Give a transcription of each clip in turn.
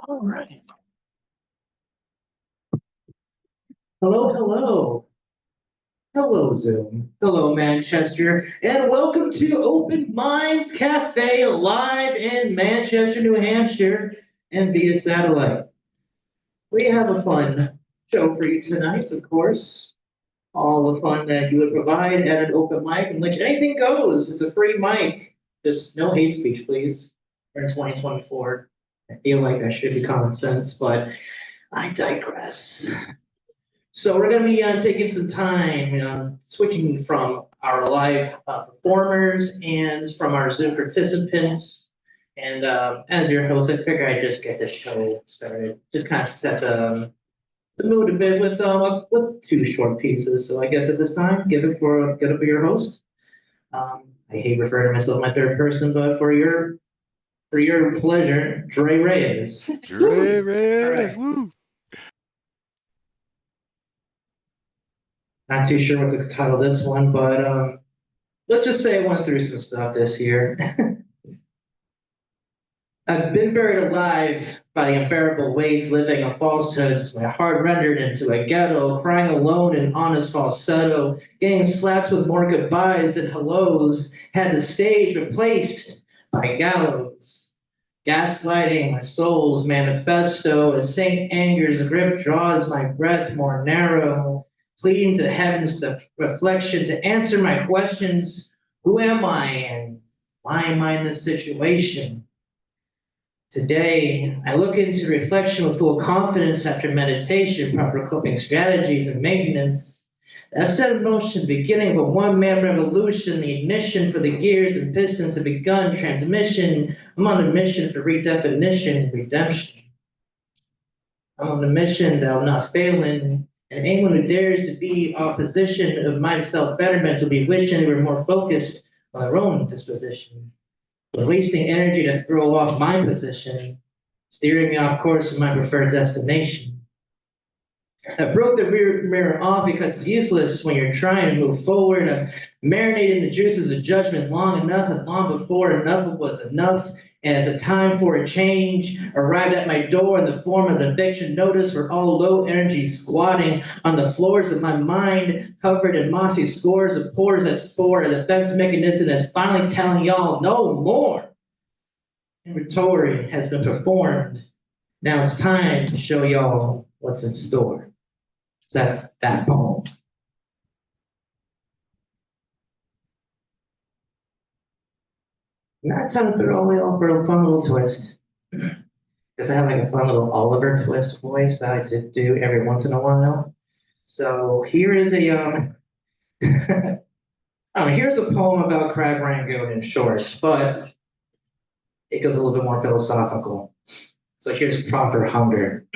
All right. Hello, hello. Hello, Zoom. Hello, Manchester. And welcome to Open Minds Cafe live in Manchester, New Hampshire, and via satellite. We have a fun show for you tonight, of course. All the fun that you would provide at an open mic in which anything goes. It's a free mic. Just no hate speech, please. We're in 2024. I feel like that should be common sense, but I digress. So we're going to be taking some time, switching from our live performers and from our Zoom participants. And as your host, I figure I'd just get the show started. Just kind of set the mood a bit with two short pieces. So I guess at this time, give it for your host. I hate referring to myself in my third person, but for your pleasure, Dre Reyes. Dre Reyes, Right. woo! Not too sure what to title this one, but let's just say I went through some stuff this year. I've been buried alive by the unbearable weights living on falsehoods, my heart rendered into a ghetto, crying alone in honest falsetto, getting slaps with more goodbyes than hellos, had the stage replaced by gallows. Gaslighting my soul's manifesto as St. Anger's grip draws my breath more narrow, pleading to heaven's the reflection to answer my questions. Who am I and why am I in this situation? Today, I look into reflection with full confidence after meditation, proper coping strategies, and maintenance. I've set in motion the beginning of a one-man revolution, the ignition for the gears and pistons have begun, transmission. I'm on a mission for redefinition and redemption. I'm on a mission that will not fail in, and anyone who dares to be opposition of my self-betterment will be wishing they were more focused on their own disposition. We're wasting energy to throw off my position, steering me off course from my preferred destination. I broke the rear mirror off because it's useless when you're trying to move forward. I've marinated in the juices of judgment long enough and long before enough was enough. And as a time for a change arrived at my door in the form of an eviction notice for all low energy squatting on the floors of my mind, covered in mossy scores of pores that spore a defense mechanism that's finally telling y'all no more. Inventory has been performed. Now it's time to show y'all what's in store. So that's that poem. Now time to throw away for a fun little twist. Because I have like a fun little Oliver Twist voice that I like to do every once in a while. So here is a here's a poem about crab rangoon in short, but it goes a little bit more philosophical. So here's proper hunger.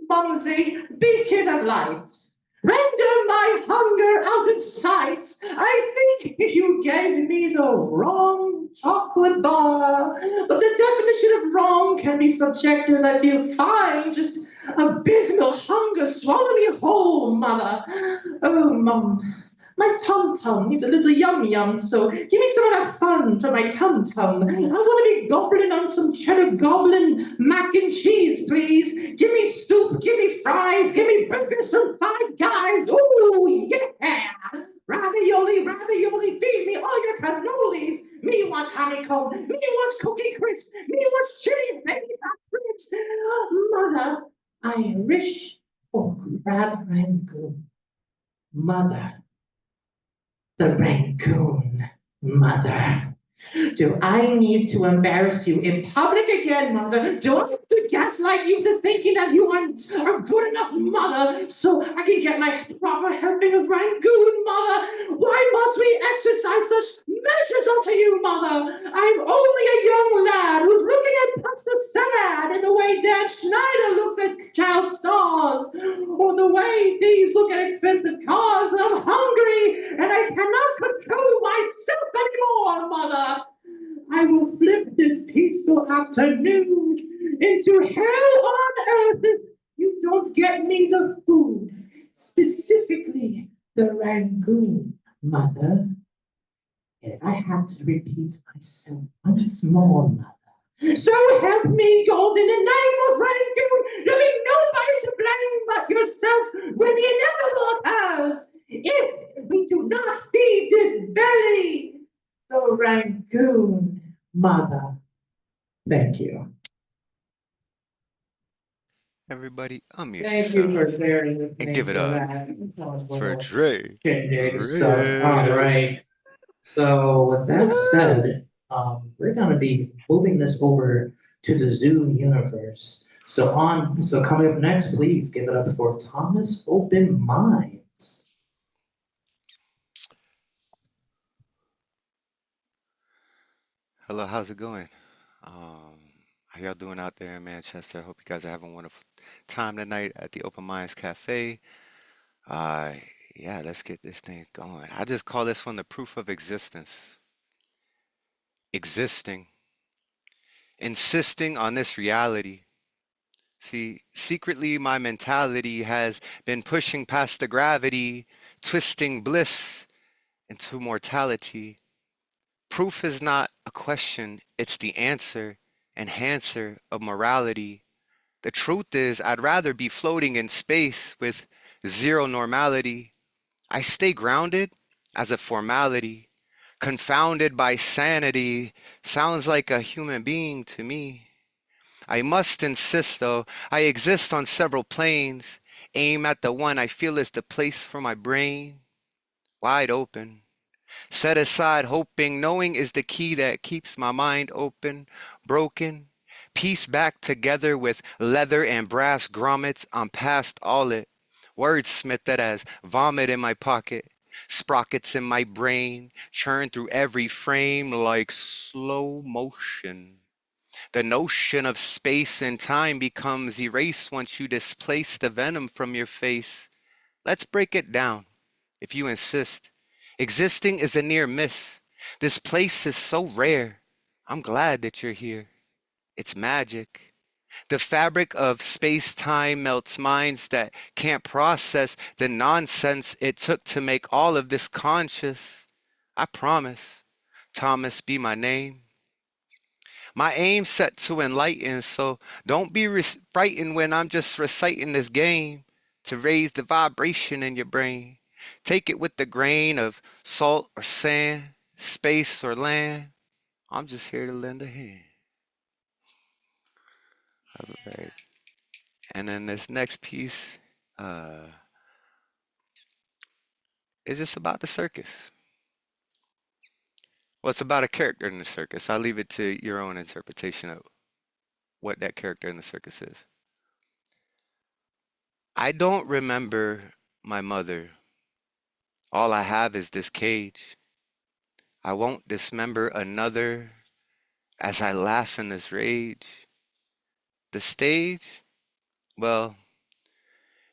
Mumsy, beacon of lights, render my hunger out of sight. I think you gave me the wrong chocolate bar, but the definition of wrong can be subjective. I feel fine, just abysmal hunger. Swallow me whole, mother. Oh, Mum. My tum-tum needs a little yum-yum, so give me some of that fun for my tum-tum. I want to be gobbling on some cheddar goblin mac and cheese, please. Give me soup, give me fries, give me burgers from Five Guys. Ooh, yeah! Ravioli, ravioli, feed me all your cannolis. Me wants honeycomb, me wants cookie crisp, me wants chili baby back ribs. Mother, I wish for crab rangoon. Mother. The Rangoon, mother. Do I need to embarrass you in public again, mother? Do I have to gaslight you to thinking that you aren't a good enough mother so I can get my proper helping of Rangoon, mother? Why must we exercise such measures unto you, mother? I'm only a young lad who's looking at pasta salad in the way Dan Schneider looks at child stars, or the way thieves look at expensive cars. I'm hungry and I cannot control myself anymore, mother. I will flip this peaceful afternoon into hell on earth if you don't get me the food, specifically the Rangoon, mother. And I have to repeat myself once more, mother. So help me, God, in the name of Rangoon, there be nobody to blame but yourself when the inevitable occurs. If we do not feed this belly, the Rangoon mother. Thank you. Everybody, unmute Thank you for yourselves bearing with and give me it for up that. That was a for little Dre shindig stuff. All Reyes. right. So with that Woo! said, we're going to be moving this over to the Zoo universe. So coming up next, please give it up for Thomas Open Minds. Hello, how's it going? Um, how y'all doing out there in Manchester? Hope you guys are having a wonderful time tonight at the Open Minds Cafe. Uh, yeah, let's get this thing going. I just call this one the proof of existence. Existing, insisting on this reality. See, secretly, my mentality has been pushing past the gravity, twisting bliss into mortality. Proof is not a question, it's the answer, enhancer of morality. The truth is, I'd rather be floating in space with zero normality. I stay grounded as a formality, confounded by sanity. Sounds like a human being to me. I must insist, though, I exist on several planes. Aim at the one I feel is the place for my brain. Wide open. Set aside hoping, knowing is the key that keeps my mind open, broken. Piece back together with leather and brass grommets, I'm past all it. Wordsmith that has vomit in my pocket, sprockets in my brain, churn through every frame like slow motion. The notion of space and time becomes erased once you displace the venom from your face. Let's break it down, if you insist. Existing is a near miss. This place is so rare. I'm glad that you're here. It's magic. The fabric of space time melts minds that can't process the nonsense it took to make all of this conscious. I promise. Thomas be my name. My aim set to enlighten, so don't be frightened when I'm just reciting this game to raise the vibration in your brain. Take it with the grain of salt or sand, space or land. I'm just here to lend a hand. All right. And then this next piece uh, is just about the circus. Well, it's about a character in the circus. I'll leave it to your own interpretation of what that character in the circus is. I don't remember my mother. All I have is this cage. I won't dismember another as I laugh in this rage. The stage? Well,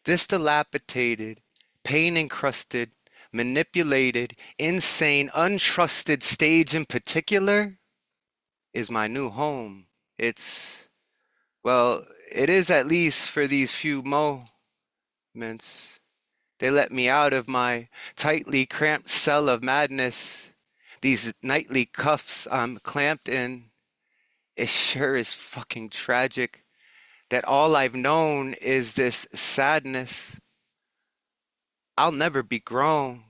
this dilapidated, pain encrusted, manipulated, insane, untrusted stage in particular is my new home. It's, well, it is at least for these few moments. They let me out of my tightly cramped cell of madness. These nightly cuffs I'm clamped in. It sure is fucking tragic that all I've known is this sadness. I'll never be grown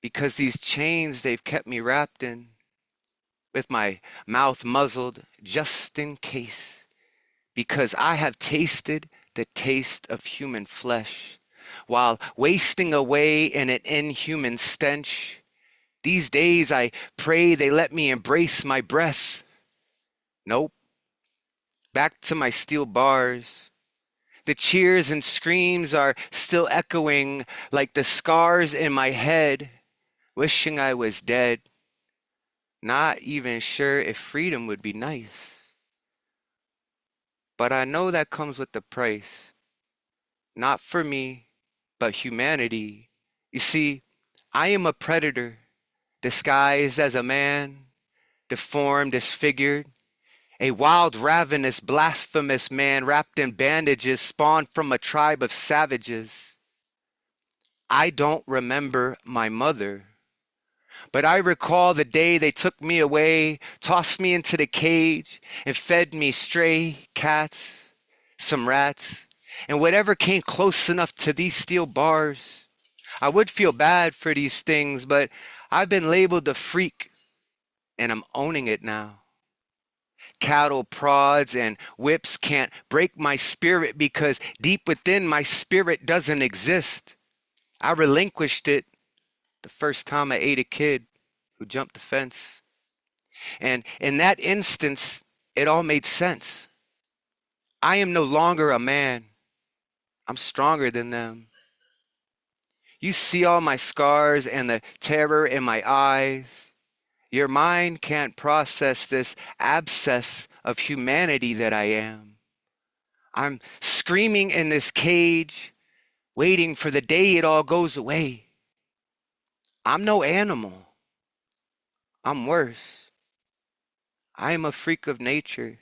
because these chains they've kept me wrapped in, with my mouth muzzled just in case, because I have tasted the taste of human flesh while wasting away in an inhuman stench. These days I pray they let me embrace my breath. Nope, back to my steel bars. The cheers and screams are still echoing like the scars in my head, wishing I was dead, not even sure if freedom would be nice. But I know that comes with the price, not for me, but humanity. You see, I am a predator, disguised as a man, deformed, disfigured, a wild, ravenous, blasphemous man wrapped in bandages, spawned from a tribe of savages. I don't remember my mother, But I recall the day they took me away, tossed me into the cage, and fed me stray cats, some rats, and whatever came close enough to these steel bars. I would feel bad for these things, but I've been labeled a freak, and I'm owning it now. Cattle prods and whips can't break my spirit because deep within my spirit doesn't exist. I relinquished it the first time I ate a kid who jumped the fence. And in that instance, it all made sense. I am no longer a man. I'm stronger than them. You see all my scars and the terror in my eyes. Your mind can't process this abscess of humanity that I am. I'm screaming in this cage, waiting for the day it all goes away. I'm no animal. I'm worse. I am a freak of nature,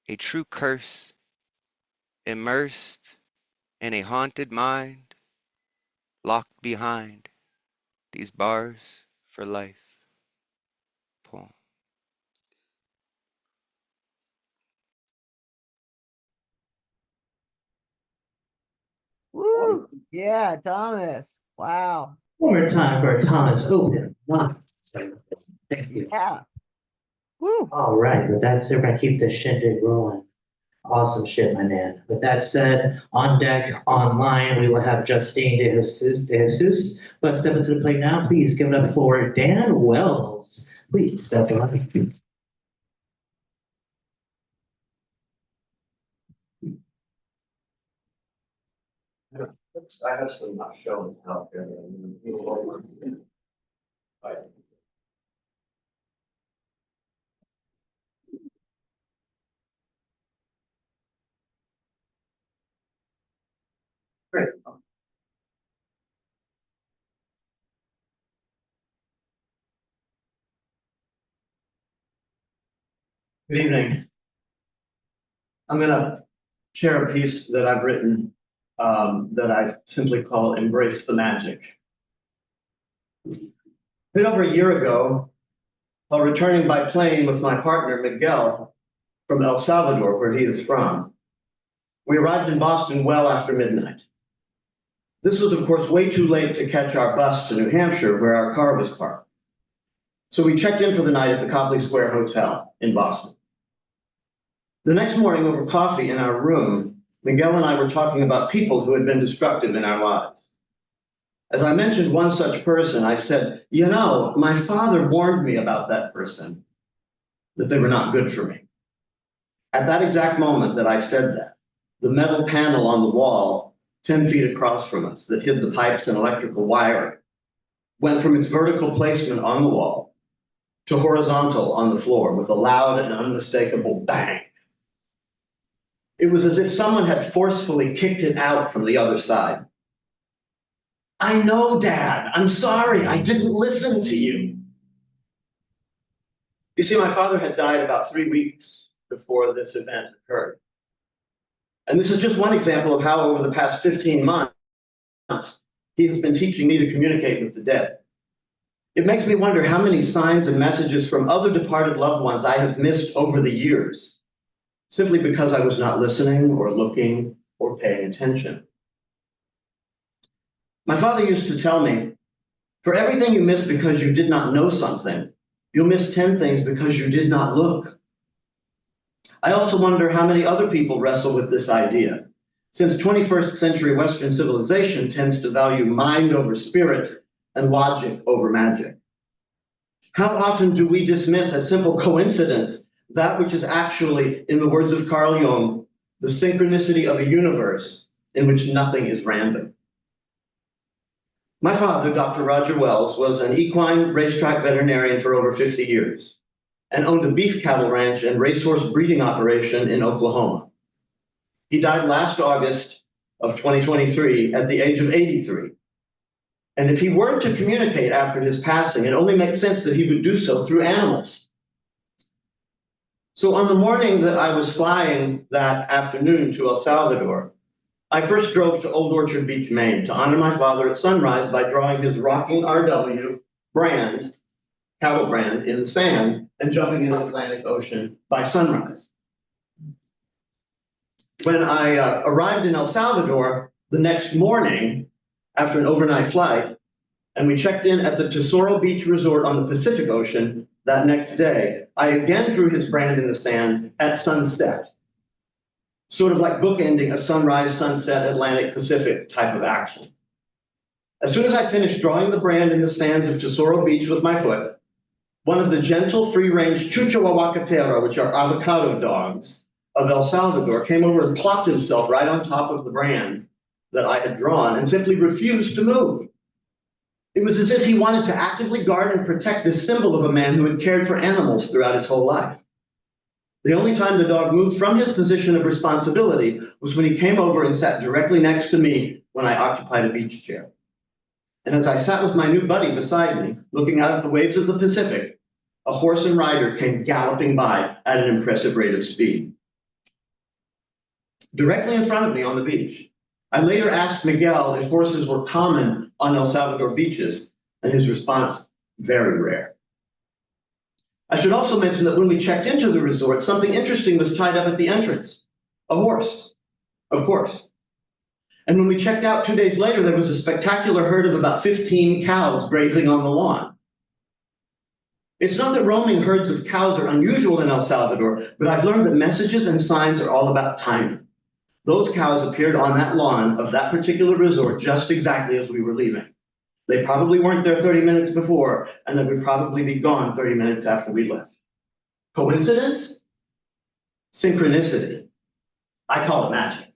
a true curse, immersed in a haunted mind, locked behind these bars for life. Poem. Woo! Yeah, Thomas. Wow. One more time for Thomas Open. Thank you. Yeah. Woo. All right, with that said, we're gonna keep this shindig rolling. Awesome shit, my man. With that said, on deck, online, we will have Justine De Jesus. Let's step into the plate now. Please give it up for Dan Wells. Please step up. I have some not shown out there. Right. Great. Good evening. I'm going to share a piece that I've written that I simply call Embrace the Magic. A bit over a year ago, while returning by plane with my partner, Miguel, from El Salvador, where he is from, we arrived in Boston well after midnight. This was, of course, way too late to catch our bus to New Hampshire, where our car was parked. So we checked in for the night at the Copley Square Hotel in Boston. The next morning, over coffee in our room, Miguel and I were talking about people who had been destructive in our lives. As I mentioned one such person, I said, you know, my father warned me about that person, that they were not good for me. At that exact moment that I said that, the metal panel on the wall, 10 feet across from us, that hid the pipes and electrical wiring, went from its vertical placement on the wall to horizontal on the floor with a loud and unmistakable bang. It was as if someone had forcefully kicked it out from the other side. I know, Dad. I'm sorry. I didn't listen to you. You see, my father had died about 3 weeks before this event occurred. And this is just one example of how over the past 15 months, he has been teaching me to communicate with the dead. It makes me wonder how many signs and messages from other departed loved ones I have missed over the years, simply because I was not listening or looking or paying attention. My father used to tell me, for everything you miss because you did not know something, you'll miss 10 things because you did not look. I also wonder how many other people wrestle with this idea, since 21st century Western civilization tends to value mind over spirit and logic over magic. How often do we dismiss as simple coincidence that which is actually, in the words of Carl Jung, the synchronicity of a universe in which nothing is random? My father, Dr. Roger Wells, was an equine racetrack veterinarian for over 50 years and owned a beef cattle ranch and racehorse breeding operation in Oklahoma. He died last August of 2023 at the age of 83. And if he were to communicate after his passing, it only makes sense that he would do so through animals. So on the morning that I was flying that afternoon to El Salvador, I first drove to Old Orchard Beach, Maine, to honor my father at sunrise by drawing his rocking RW brand, cattle brand, in the sand and jumping into the Atlantic Ocean by sunrise. When I arrived in El Salvador the next morning after an overnight flight, and we checked in at the Tesoro Beach Resort on the Pacific Ocean that next day, I again drew his brand in the sand at sunset, sort of like bookending a sunrise, sunset, Atlantic, Pacific type of action. As soon as I finished drawing the brand in the sands of Tesoro Beach with my foot, one of the gentle, free-range Chucho Aguacatero, which are avocado dogs, of El Salvador, came over and plopped himself right on top of the brand that I had drawn and simply refused to move. It was as if he wanted to actively guard and protect this symbol of a man who had cared for animals throughout his whole life. The only time the dog moved from his position of responsibility was when he came over and sat directly next to me when I occupied a beach chair. And as I sat with my new buddy beside me, looking out at the waves of the Pacific, a horse and rider came galloping by at an impressive rate of speed. Directly in front of me on the beach, I later asked Miguel if horses were common on El Salvador beaches, and his response, very rare. I should also mention that when we checked into the resort, something interesting was tied up at the entrance. A horse, of course. And when we checked out 2 days later, there was a spectacular herd of about 15 cows grazing on the lawn. It's not that roaming herds of cows are unusual in El Salvador, but I've learned that messages and signs are all about timing. Those cows appeared on that lawn of that particular resort just exactly as we were leaving. They probably weren't there 30 minutes before, and they would probably be gone 30 minutes after we left. Coincidence? Synchronicity. I call it magic.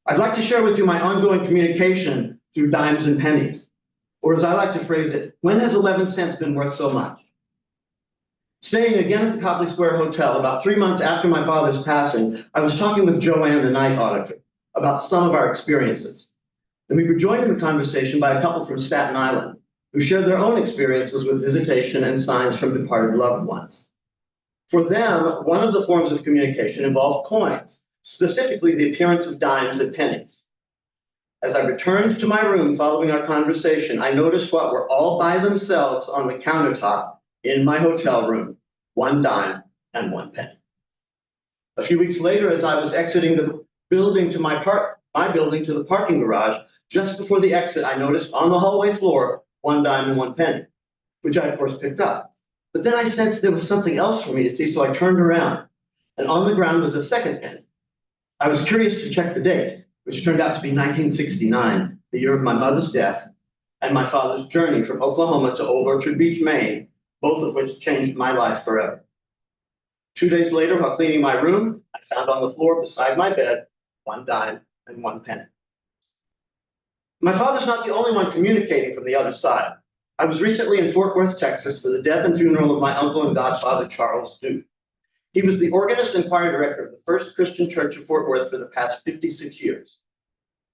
I'd like to share with you my ongoing communication through dimes and pennies, or as I like to phrase it, when has 11 cents been worth so much? Staying again at the Copley Square Hotel about 3 months after my father's passing, I was talking with Joanne, the night auditor, about some of our experiences. And we were joined in the conversation by a couple from Staten Island who shared their own experiences with visitation and signs from departed loved ones. For them, one of the forms of communication involved coins, specifically the appearance of dimes and pennies. As I returned to my room following our conversation, I noticed what were all by themselves on the countertop in my hotel room, 1 dime and 1 penny. A few weeks later, as I was exiting the building to my building to the parking garage, just before the exit, I noticed on the hallway floor 1 dime and 1 penny, which I of course picked up. But then I sensed there was something else for me to see, so I turned around, and on the ground was a second penny. I was curious to check the date, which turned out to be 1969, the year of my mother's death, and my father's journey from Oklahoma to Old Orchard Beach, Maine, both of which changed my life forever. 2 days later, while cleaning my room, I found on the floor beside my bed 1 dime and 1 penny. My father's not the only one communicating from the other side. I was recently in Fort Worth, Texas, for the death and funeral of my uncle and godfather, Charles Duke. He was the organist and choir director of the First Christian Church of Fort Worth for the past 56 years,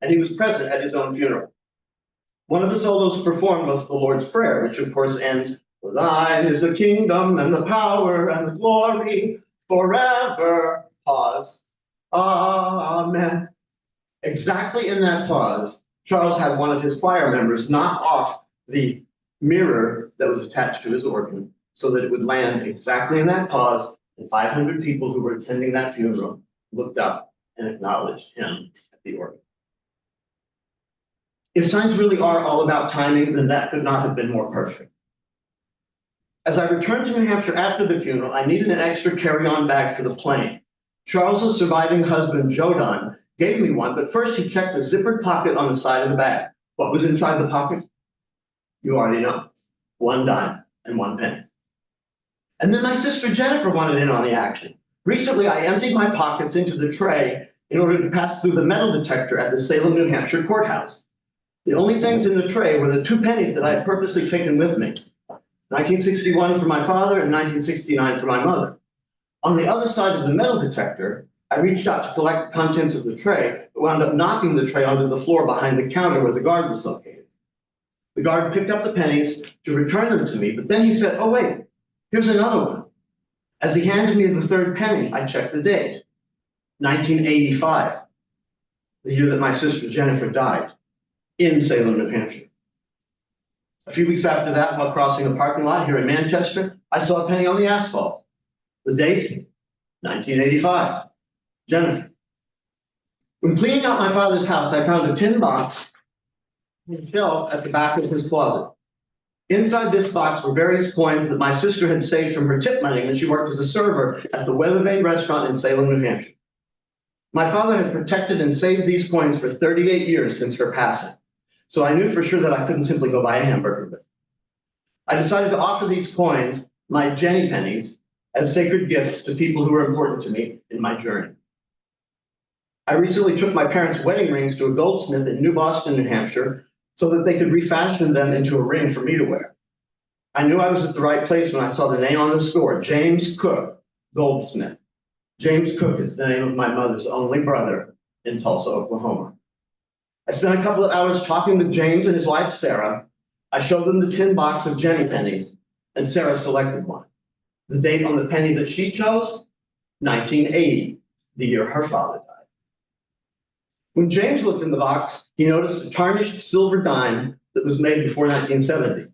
and he was present at his own funeral. One of the solos performed was the Lord's Prayer, which of course ends, "For thine is the kingdom and the power and the glory forever." Pause. Amen. Exactly in that pause, Charles had one of his choir members knock off the mirror that was attached to his organ so that it would land exactly in that pause, and 500 people who were attending that funeral looked up and acknowledged him at the organ. If signs really are all about timing, then that could not have been more perfect. As I returned to New Hampshire after the funeral, I needed an extra carry-on bag for the plane. Charles's surviving husband, Jodan, gave me one, but first he checked a zippered pocket on the side of the bag. What was inside the pocket? You already know. 1 dime and 1 penny. And then my sister Jennifer wanted in on the action. Recently, I emptied my pockets into the tray in order to pass through the metal detector at the Salem, New Hampshire courthouse. The only things in the tray were the 2 pennies that I had purposely taken with me. 1961 for my father and 1969 for my mother. On the other side of the metal detector, I reached out to collect the contents of the tray, but wound up knocking the tray onto the floor behind the counter where the guard was located. The guard picked up the pennies to return them to me, but then he said, "Oh wait, here's another one." As he handed me the 3rd penny, I checked the date. 1985, the year that my sister Jennifer died, in Salem, New Hampshire. A few weeks after that, while crossing a parking lot here in Manchester, I saw a penny on the asphalt. The date, 1985. Jennifer. When cleaning out my father's house, I found a tin box on a shelf at the back of his closet. Inside this box were various coins that my sister had saved from her tip money when she worked as a server at the Weathervane restaurant in Salem, New Hampshire. My father had protected and saved these coins for 38 years since her passing, so I knew for sure that I couldn't simply go buy a hamburger with them. I decided to offer these coins, my Jenny pennies, as sacred gifts to people who were important to me in my journey. I recently took my parents' wedding rings to a goldsmith in New Boston, New Hampshire, so that they could refashion them into a ring for me to wear. I knew I was at the right place when I saw the name on the store, James Cook, goldsmith. James Cook is the name of my mother's only brother in Tulsa, Oklahoma. I spent a couple of hours talking with James and his wife, Sarah. I showed them the tin box of Jenny pennies, and Sarah selected one. The date on the penny that she chose, 1980, the year her father died. When James looked in the box, he noticed a tarnished silver dime that was made before 1970.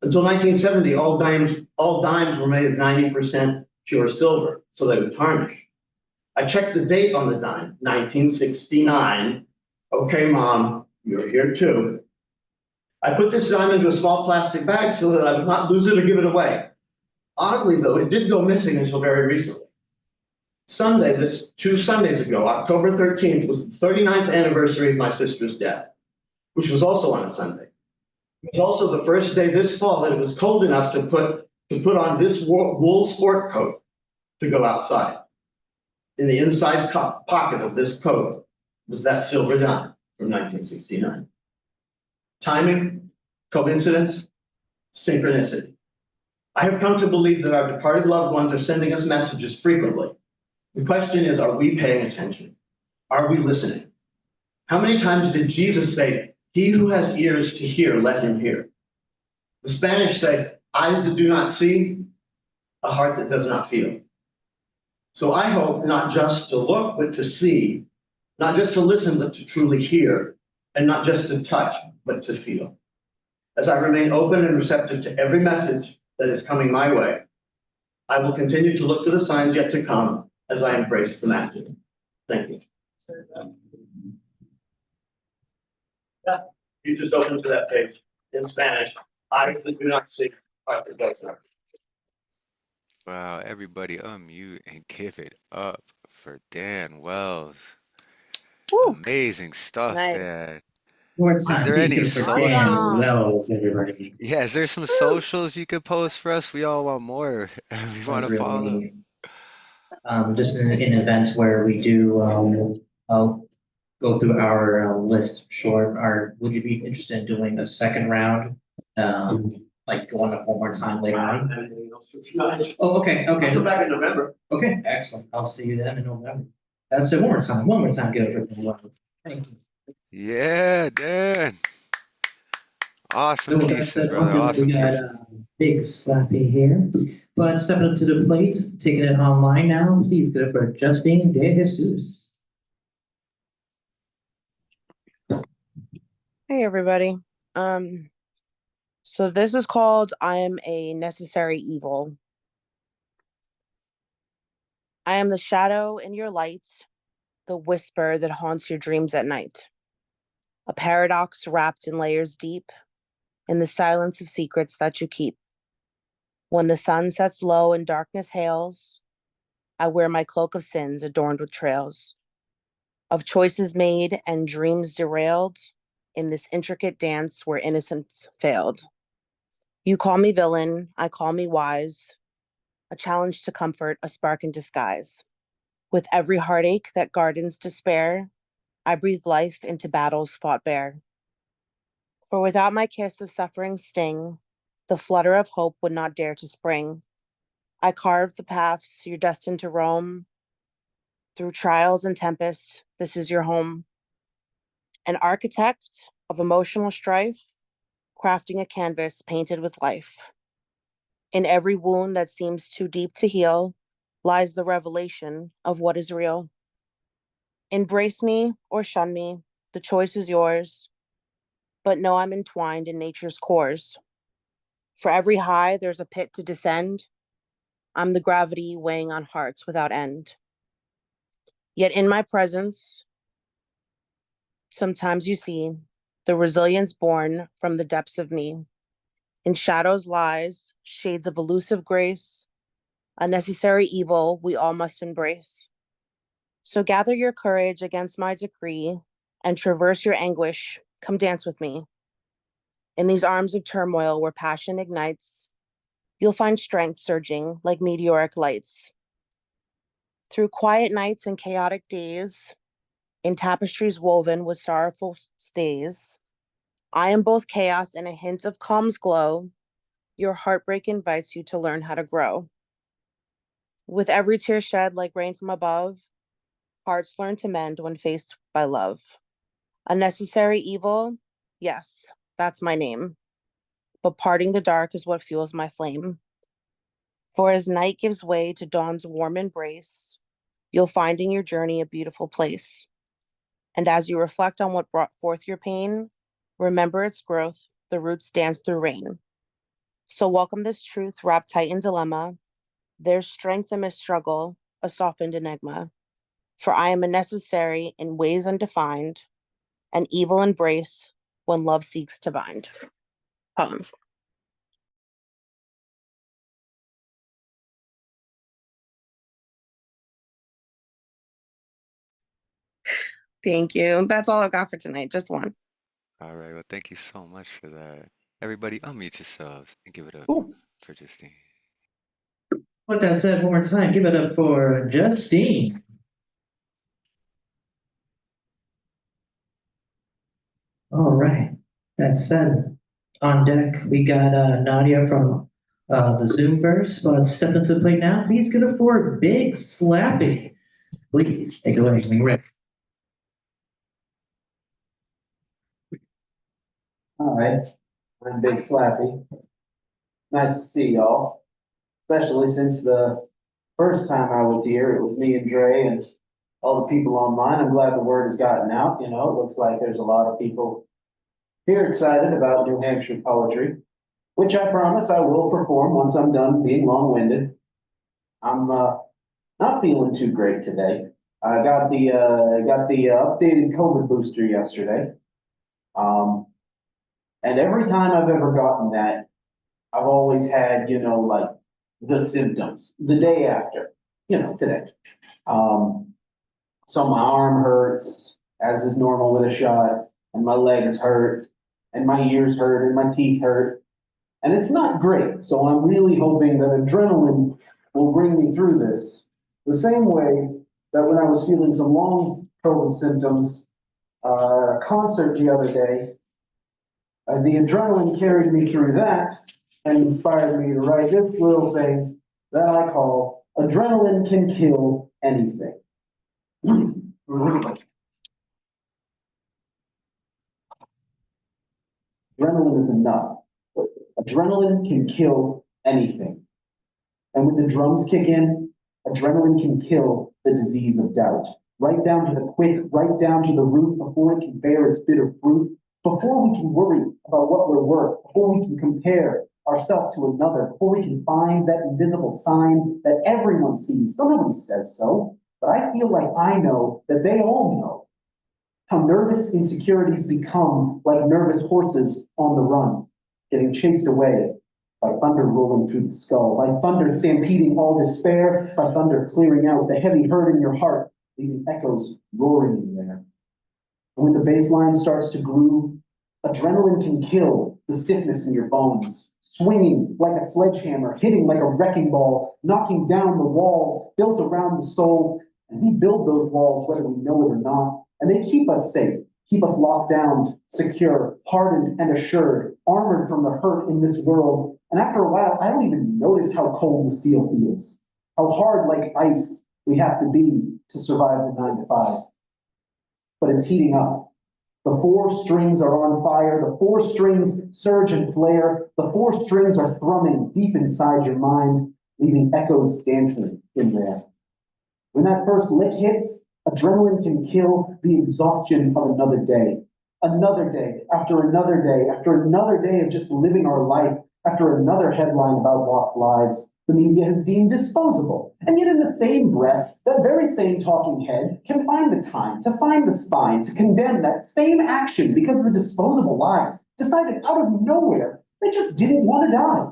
Until 1970, all dimes were made of 90% pure silver, so they would tarnish. I checked the date on the dime, 1969. Okay, Mom, you're here too. I put this dime into a small plastic bag so that I would not lose it or give it away. Oddly, though, it did go missing until very recently. Sunday, this 2 Sundays ago, October 13th, was the 39th anniversary of my sister's death, which was also on a Sunday. It was also the first day this fall that it was cold enough to put on this wool sport coat to go outside. In the inside pocket of this coat was that silver dime from 1969. Timing, coincidence, synchronicity. I have come to believe that our departed loved ones are sending us messages frequently. The question is, are we paying attention? Are we listening? How many times did Jesus say, "He who has ears to hear, let him hear"? The Spanish say, "Eyes that do not see, a heart that does not feel." So I hope not just to look, but to see, not just to listen, but to truly hear, and not just to touch, but to feel. As I remain open and receptive to every message that is coming my way, I will continue to look for the signs yet to come as I embrace the magic. Thank you. Yeah, you just open to that page in Spanish. Eyes that do not see, heart that does not. Wow, everybody unmute and give it up for Dan Wells. Woo. Amazing stuff, Nice. Dan. More Is time there any for Dan Awesome. Wells, everybody. Yeah, is there some socials you could post for us? We all want more. We want to follow. Really, just in events where we do, I'll go through our list short. Would you be interested in doing a second round? Like going up one more time later on? Anything else for tonight? Oh, okay, I'll okay. come back in November. Okay, excellent. I'll see you then in November. That's it. One more time. One more time. Give it for Dan Wells. Thank you. Yeah, Dan. Awesome So with that pieces, said, brother. we Awesome got pieces. Big Slappy here. But stepping up to the plate, taking it online now, please give it for Justine De Jesus. Hey everybody. So this is called I Am a Necessary Evil. I am the shadow in your light, the whisper that haunts your dreams at night. A paradox wrapped in layers deep, in the silence of secrets that you keep. When the sun sets low and darkness hails, I wear my cloak of sins adorned with trails of choices made and dreams derailed in this intricate dance where innocence failed. You call me villain, I call me wise, a challenge to comfort, a spark in disguise. With every heartache that gardens despair, I breathe life into battles fought bare. For without my kiss of suffering's sting, the flutter of hope would not dare to spring. I carve the paths you're destined to roam. Through trials and tempests, this is your home. An architect of emotional strife, crafting a canvas painted with life. In every wound that seems too deep to heal lies the revelation of what is real. Embrace me or shun me, the choice is yours, but know I'm entwined in nature's cores. For every high, there's a pit to descend. I'm the gravity weighing on hearts without end. Yet in my presence, sometimes you see the resilience born from the depths of me. In shadows lies shades of elusive grace, a necessary evil we all must embrace. So gather your courage against my decree and traverse your anguish. Come dance with me. In these arms of turmoil where passion ignites, you'll find strength surging like meteoric lights. Through quiet nights and chaotic days, in tapestries woven with sorrowful stays, I am both chaos and a hint of calm's glow. Your heartbreak invites you to learn how to grow. With every tear shed like rain from above, hearts learn to mend when faced by love. A necessary evil? Yes, that's my name. But parting the dark is what fuels my flame. For as night gives way to dawn's warm embrace, you'll find in your journey a beautiful place. And as you reflect on what brought forth your pain, remember its growth, the roots dance through rain. So welcome this truth wrapped tight in dilemma. There's strength amidst struggle, a softened enigma. For I am a necessary in ways undefined, an evil embrace when love seeks to bind. Poem. Thank you. That's all I've got for tonight. Just one. All right. Well, thank you so much for that. Everybody, unmute yourselves and give it up Cool. for Justine. With that said, one more time, give it up for Justine. All right. That said, on deck, we got Nadia from the Zoomverse. Let's step into the plate now. Please give it for Big Slappy. Please take it away, Rick. All right, I'm Big Slappy. Nice to see y'all, especially since the first time I was here, it was me and Dre and all the people online. I'm glad the word has gotten out. You know, it looks like there's a lot of people here excited about New Hampshire poetry, which I promise I will perform once I'm done being long-winded. I'm not feeling too great today. I got the updated COVID booster yesterday. And every time I've ever gotten that, I've always had, you know, like the symptoms the day after, you know, today. So my arm hurts, as is normal with a shot, and my legs hurt, and my ears hurt, and my teeth hurt. And it's not great. So I'm really hoping that adrenaline will bring me through this. The same way that when I was feeling some long COVID symptoms, a concert the other day, the adrenaline carried me through that and inspired me to write this little thing that I call Adrenaline Can Kill Anything. Adrenaline is enough. Adrenaline can kill anything. And when the drums kick in, adrenaline can kill the disease of doubt. Right down to the quick, right down to the root before it can bear its bitter fruit. Before we can worry about what we're worth, before we can compare ourselves to another, before we can find that invisible sign that everyone sees. Though nobody says so, but I feel like I know that they all know how nervous insecurities become like nervous horses on the run, getting chased away by thunder rolling through the skull, by thunder stampeding all despair, by thunder clearing out the heavy hurt in your heart, leaving echoes roaring in there. And when the bass line starts to groove, adrenaline can kill the stiffness in your bones, swinging like a sledgehammer, hitting like a wrecking ball, knocking down the walls built around the soul. And we build those walls whether we know it or not. And they keep us safe, keep us locked down, secure, hardened and assured, armored from the hurt in this world. And after a while, I don't even notice how cold the steel feels, how hard like ice we have to be to survive the 9 to 5. But it's heating up. The 4 strings are on fire. The 4 strings surge and flare. The 4 strings are thrumming deep inside your mind, leaving echoes dancing in there. When that first lick hits, adrenaline can kill the exhaustion of another day. Another day, after another day, after another day of just living our life, After another headline about lost lives, the media has deemed disposable. And yet in the same breath, that very same talking head can find the time to find the spine to condemn that same action because the disposable lives decided out of nowhere they just didn't want to die.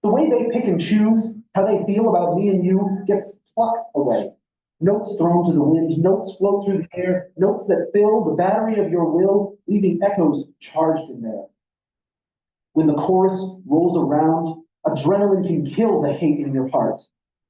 The way they pick and choose how they feel about me and you gets plucked away. Notes thrown to the wind, notes float through the air, notes that fill the battery of your will, leaving echoes charged in there. When the chorus rolls around, adrenaline can kill the hate in your heart.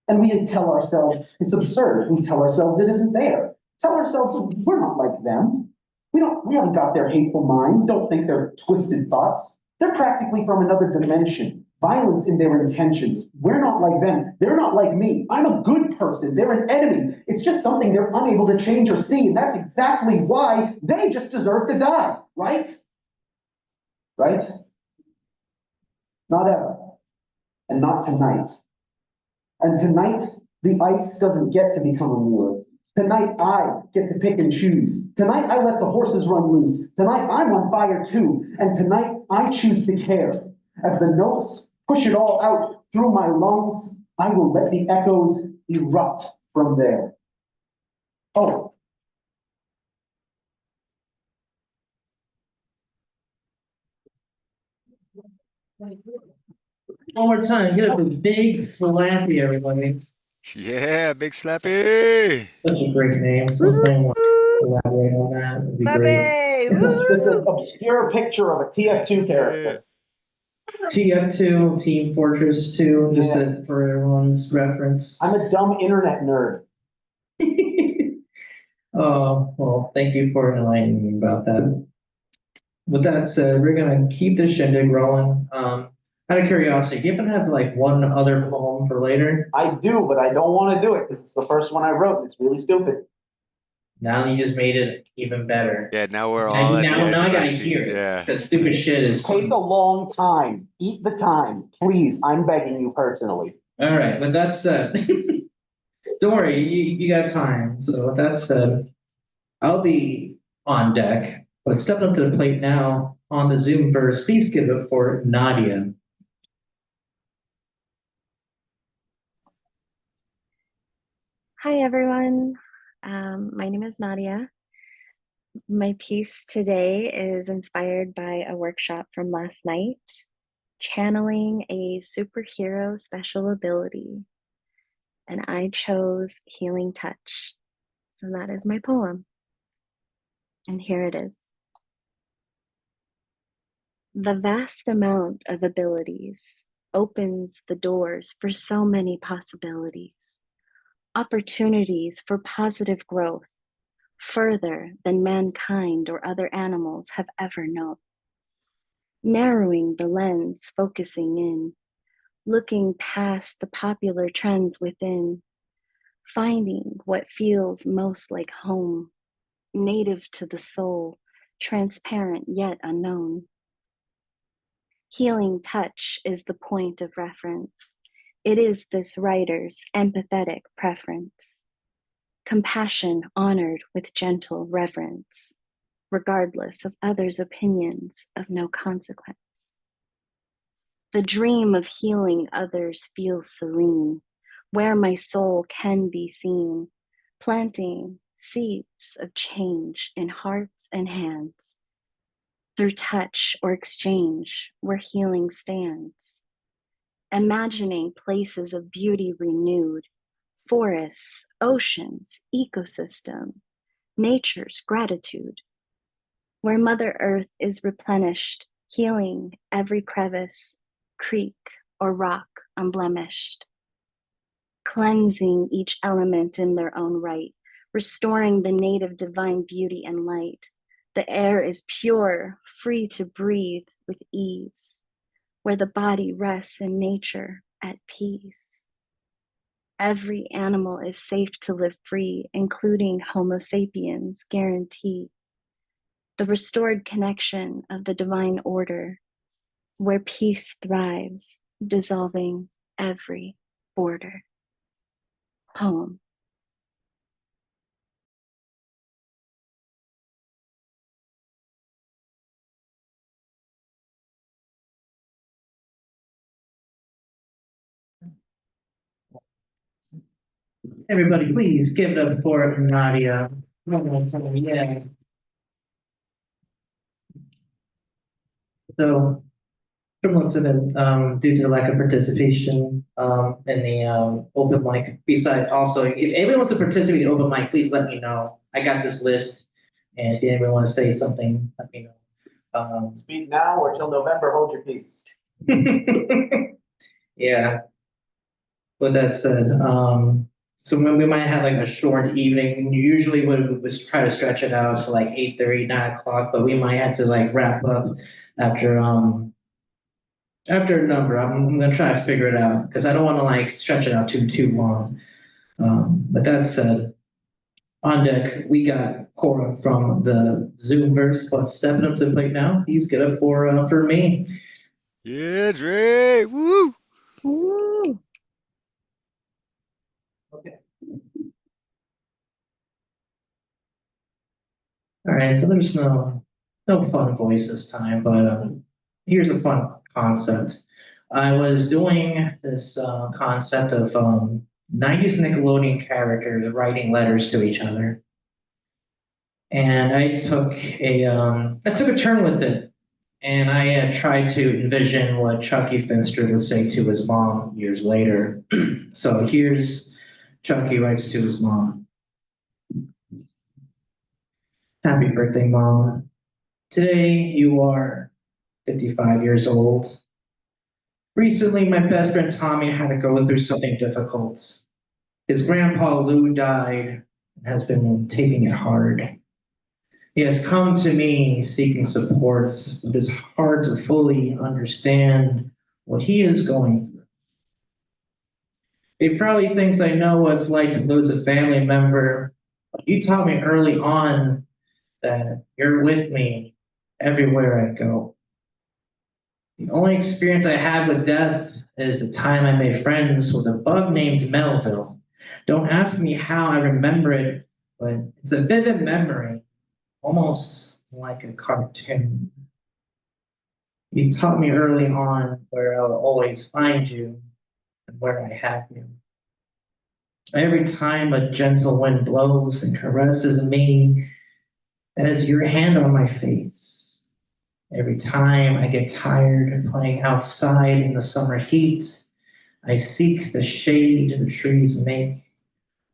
And we tell ourselves it's absurd. We tell ourselves it isn't there. Tell ourselves we're not like them. We haven't got their hateful minds. Don't think they're twisted thoughts. They're practically from another dimension. Violence in their intentions. We're not like them. They're not like me. I'm a good person. They're an enemy. It's just something they're unable to change or see. And that's exactly why they just deserve to die. Right? Right? Not ever. And not tonight. And tonight, the ice doesn't get to become a lure. Tonight, I get to pick and choose. Tonight, I let the horses run loose. Tonight, I'm on fire too. And tonight, I choose to care. As the notes push it all out through my lungs, I will let the echoes erupt from there. Oh, One more time, give it a big slappy, everybody. Yeah, big slappy. Such a great name. Something elaborate on that would be great. Bobby, it's an woo! obscure picture of a TF2 character. TF2, Team Fortress 2, just for everyone's reference. I'm a dumb internet nerd. Oh, well, thank you for enlightening me about that. With that said, we're gonna keep this shindig rolling. Out of curiosity, do you happen to have like one other poem for later? I do, but I don't want to do it because it's the first one I wrote and it's really stupid. Now you just made it even better. Yeah, now we're all at the edge I of our gotta hear seats. it. Yeah. Because stupid shit is Take a long time. Eat the time. Please, I'm begging you personally. All right, with that said, don't worry, you got time. So with that said, I'll be on deck, but stepping up to the plate now on the Zoom first, please give it for Nadia. Hi, everyone. My name is Nadia. My piece today is inspired by a workshop from last night, channeling a superhero special ability. And I chose Healing Touch. So that is my poem. And here it is. The vast amount of abilities opens the doors for so many possibilities, opportunities for positive growth, further than mankind or other animals have ever known. Narrowing the lens, focusing in, looking past the popular trends within, finding what feels most like home, native to the soul, transparent yet unknown. Healing touch is the point of reference. It is this writer's empathetic preference. Compassion honored with gentle reverence, regardless of others' opinions of no consequence. The dream of healing others feels serene, where my soul can be seen, planting seeds of change in hearts and hands, through touch or exchange where healing stands. Imagining places of beauty renewed, forests, oceans, ecosystem, nature's gratitude, where Mother Earth is replenished, healing every crevice, creek, or rock unblemished, cleansing each element in their own right, restoring the native divine beauty and light. The air is pure, free to breathe with ease, where the body rests in nature at peace. Every animal is safe to live free, including Homo sapiens, guaranteed. The restored connection of the divine order, where peace thrives, dissolving every border. Poem. Everybody, please give it up for Nadia. One more time, yeah. So, from looks of it, due to the lack of participation in the open mic, besides also, if anyone wants to participate in the open mic, please let me know. I got this list, and if anyone want to say something, let me know. Speak now or till November, hold your peace. Yeah. With that said, so when we might have like a short evening, usually we would try to stretch it out to like 8:30, 9 o'clock, but we might have to like wrap up after after a number. I'm gonna try to figure it out because I don't want to like stretch it out too long. But that said, on deck we got Cora from the Zoomverse, but stepping up to the plate now. Please get up for me. Yeah, Dre. Woo! Woo. Okay. All right, so there's no fun voice this time, but here's a fun concept. I was doing this concept of 90s Nickelodeon characters writing letters to each other, and I took a turn with it, and I had tried to envision what Chucky Finster would say to his mom years later. So here's Chucky writes to his mom. Happy birthday, Mom. Today you are 55 years old. Recently, my best friend Tommy had to go through something difficult. His grandpa Lou died and has been taking it hard. He has come to me seeking support, but it's hard to fully understand what he is going through. He probably thinks I know what it's like to lose a family member, but you taught me early on that you're with me everywhere I go. The only experience I had with death is the time I made friends with a bug named Melville. Don't ask me how I remember it, but it's a vivid memory, almost like a cartoon. You taught me early on where I will always find you and where I have you. Every time a gentle wind blows and caresses me, that is your hand on my face. Every time I get tired of playing outside in the summer heat, I seek the shade the trees make,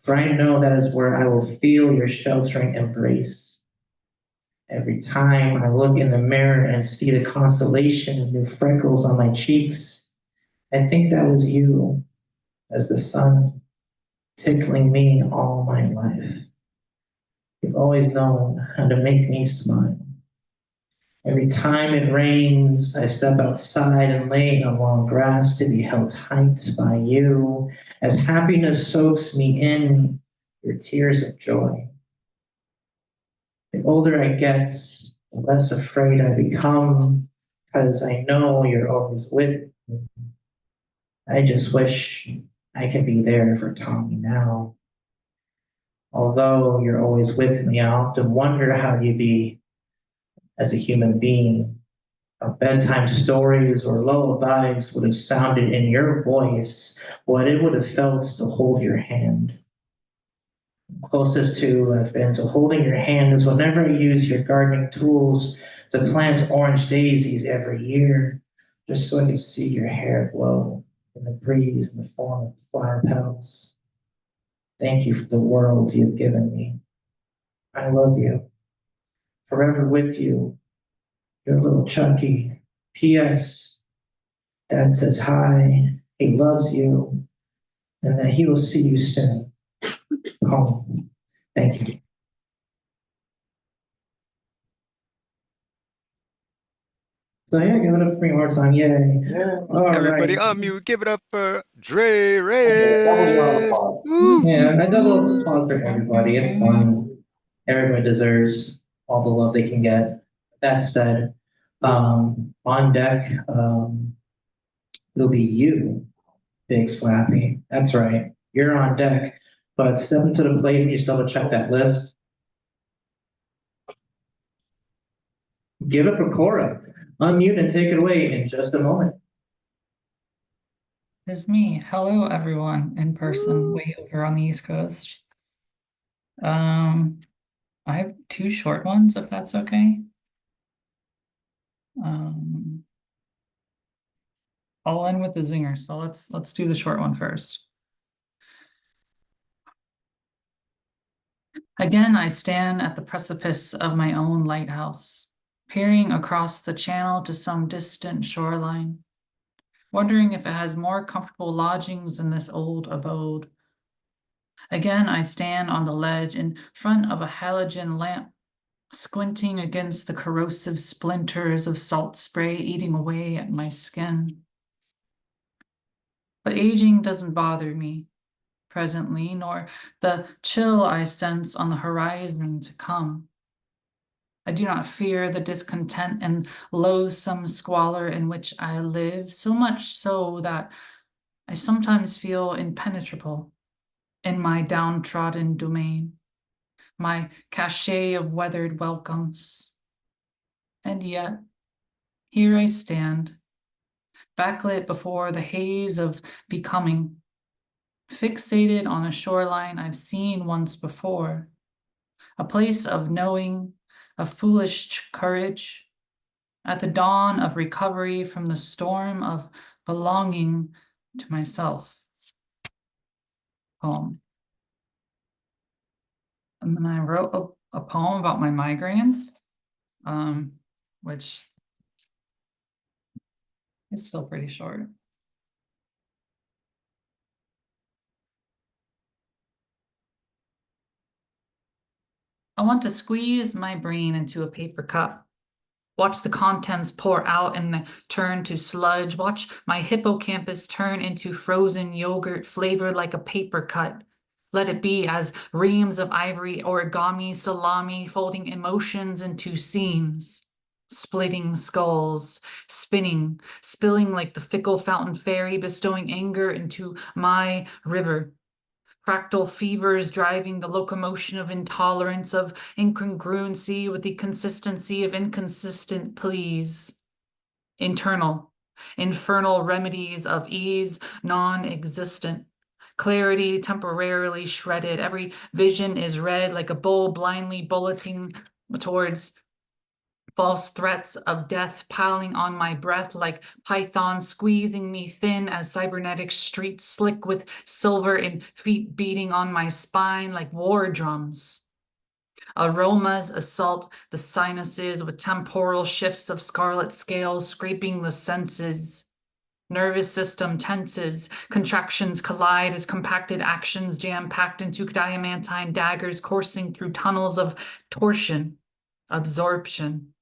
for I know that is where I will feel your sheltering embrace. Every time I look in the mirror and see the constellation of new freckles on my cheeks, I think that was you, as the sun tickling me all my life. You've always known how to make me smile. Every time it rains, I step outside and lay in the long grass to be held tight by you as happiness soaks me in your tears of joy. The older I get, the less afraid I become because I know you're always with me. I just wish I could be there for Tommy now. Although you're always with me, I often wonder how you'd be as a human being. How bedtime stories or lullabies would have sounded in your voice, what it would have felt to hold your hand. Closest to I've been to holding your hand is whenever I use your gardening tools to plant orange daisies every year, just so I can see your hair blow in the breeze in the form of flower petals. Thank you for the world you've given me. I love you. Forever with you, your little Chucky. P.S. Dad says hi, he loves you, and that he will see you soon. Home. Thank you. So yeah, give it up for me one more time. Yay. Yeah. All Everybody right. unmute. Give it up for Dre Double round of Reyes. applause. Woo! Yeah, I double applause for everybody. It's fun. Everyone deserves all the love they can get. That said, on deck, it'll be you, Big Slappy. That's right. You're on deck. But step into the plate and just double check that list. Give it for Cora. Unmute and take it away in just a moment. It's me. Hello, everyone in person, way over on the East Coast. I have two short ones, if that's okay. I'll end with the zinger, so let's do the short one first. Again, I stand at the precipice of my own lighthouse, peering across the channel to some distant shoreline, wondering if it has more comfortable lodgings than this old abode. Again, I stand on the ledge in front of a halogen lamp, squinting against the corrosive splinters of salt spray eating away at my skin. But aging doesn't bother me presently, nor the chill I sense on the horizon to come. I do not fear the discontent and loathsome squalor in which I live, so much so that I sometimes feel impenetrable in my downtrodden domain, my cachet of weathered welcomes. And yet, here I stand, backlit before the haze of becoming, fixated on a shoreline I've seen once before, a place of knowing, of foolish courage, at the dawn of recovery from the storm of belonging to myself. Poem. And then I wrote a poem about my migraines, which is still pretty short. I want to squeeze my brain into a paper cup. Watch the contents pour out and then turn to sludge. Watch my hippocampus turn into frozen yogurt flavored like a paper cut. Let it be as reams of ivory, origami, salami, folding emotions into seams, splitting skulls, spinning, spilling like the fickle fountain fairy, bestowing anger into my river. Fractal fevers driving the locomotion of intolerance, of incongruency with the consistency of inconsistent pleas. Internal, infernal remedies of ease non-existent. Clarity temporarily shredded. Every vision is red like a bull blindly bulleting towards false threats of death piling on my breath like pythons squeezing me thin as cybernetic streets slick with silver and feet beating on my spine like war drums. Aromas assault the sinuses with temporal shifts of scarlet scales scraping the senses. Nervous system tenses, contractions collide as compacted actions jam-packed into diamantine daggers coursing through tunnels of torsion, absorption.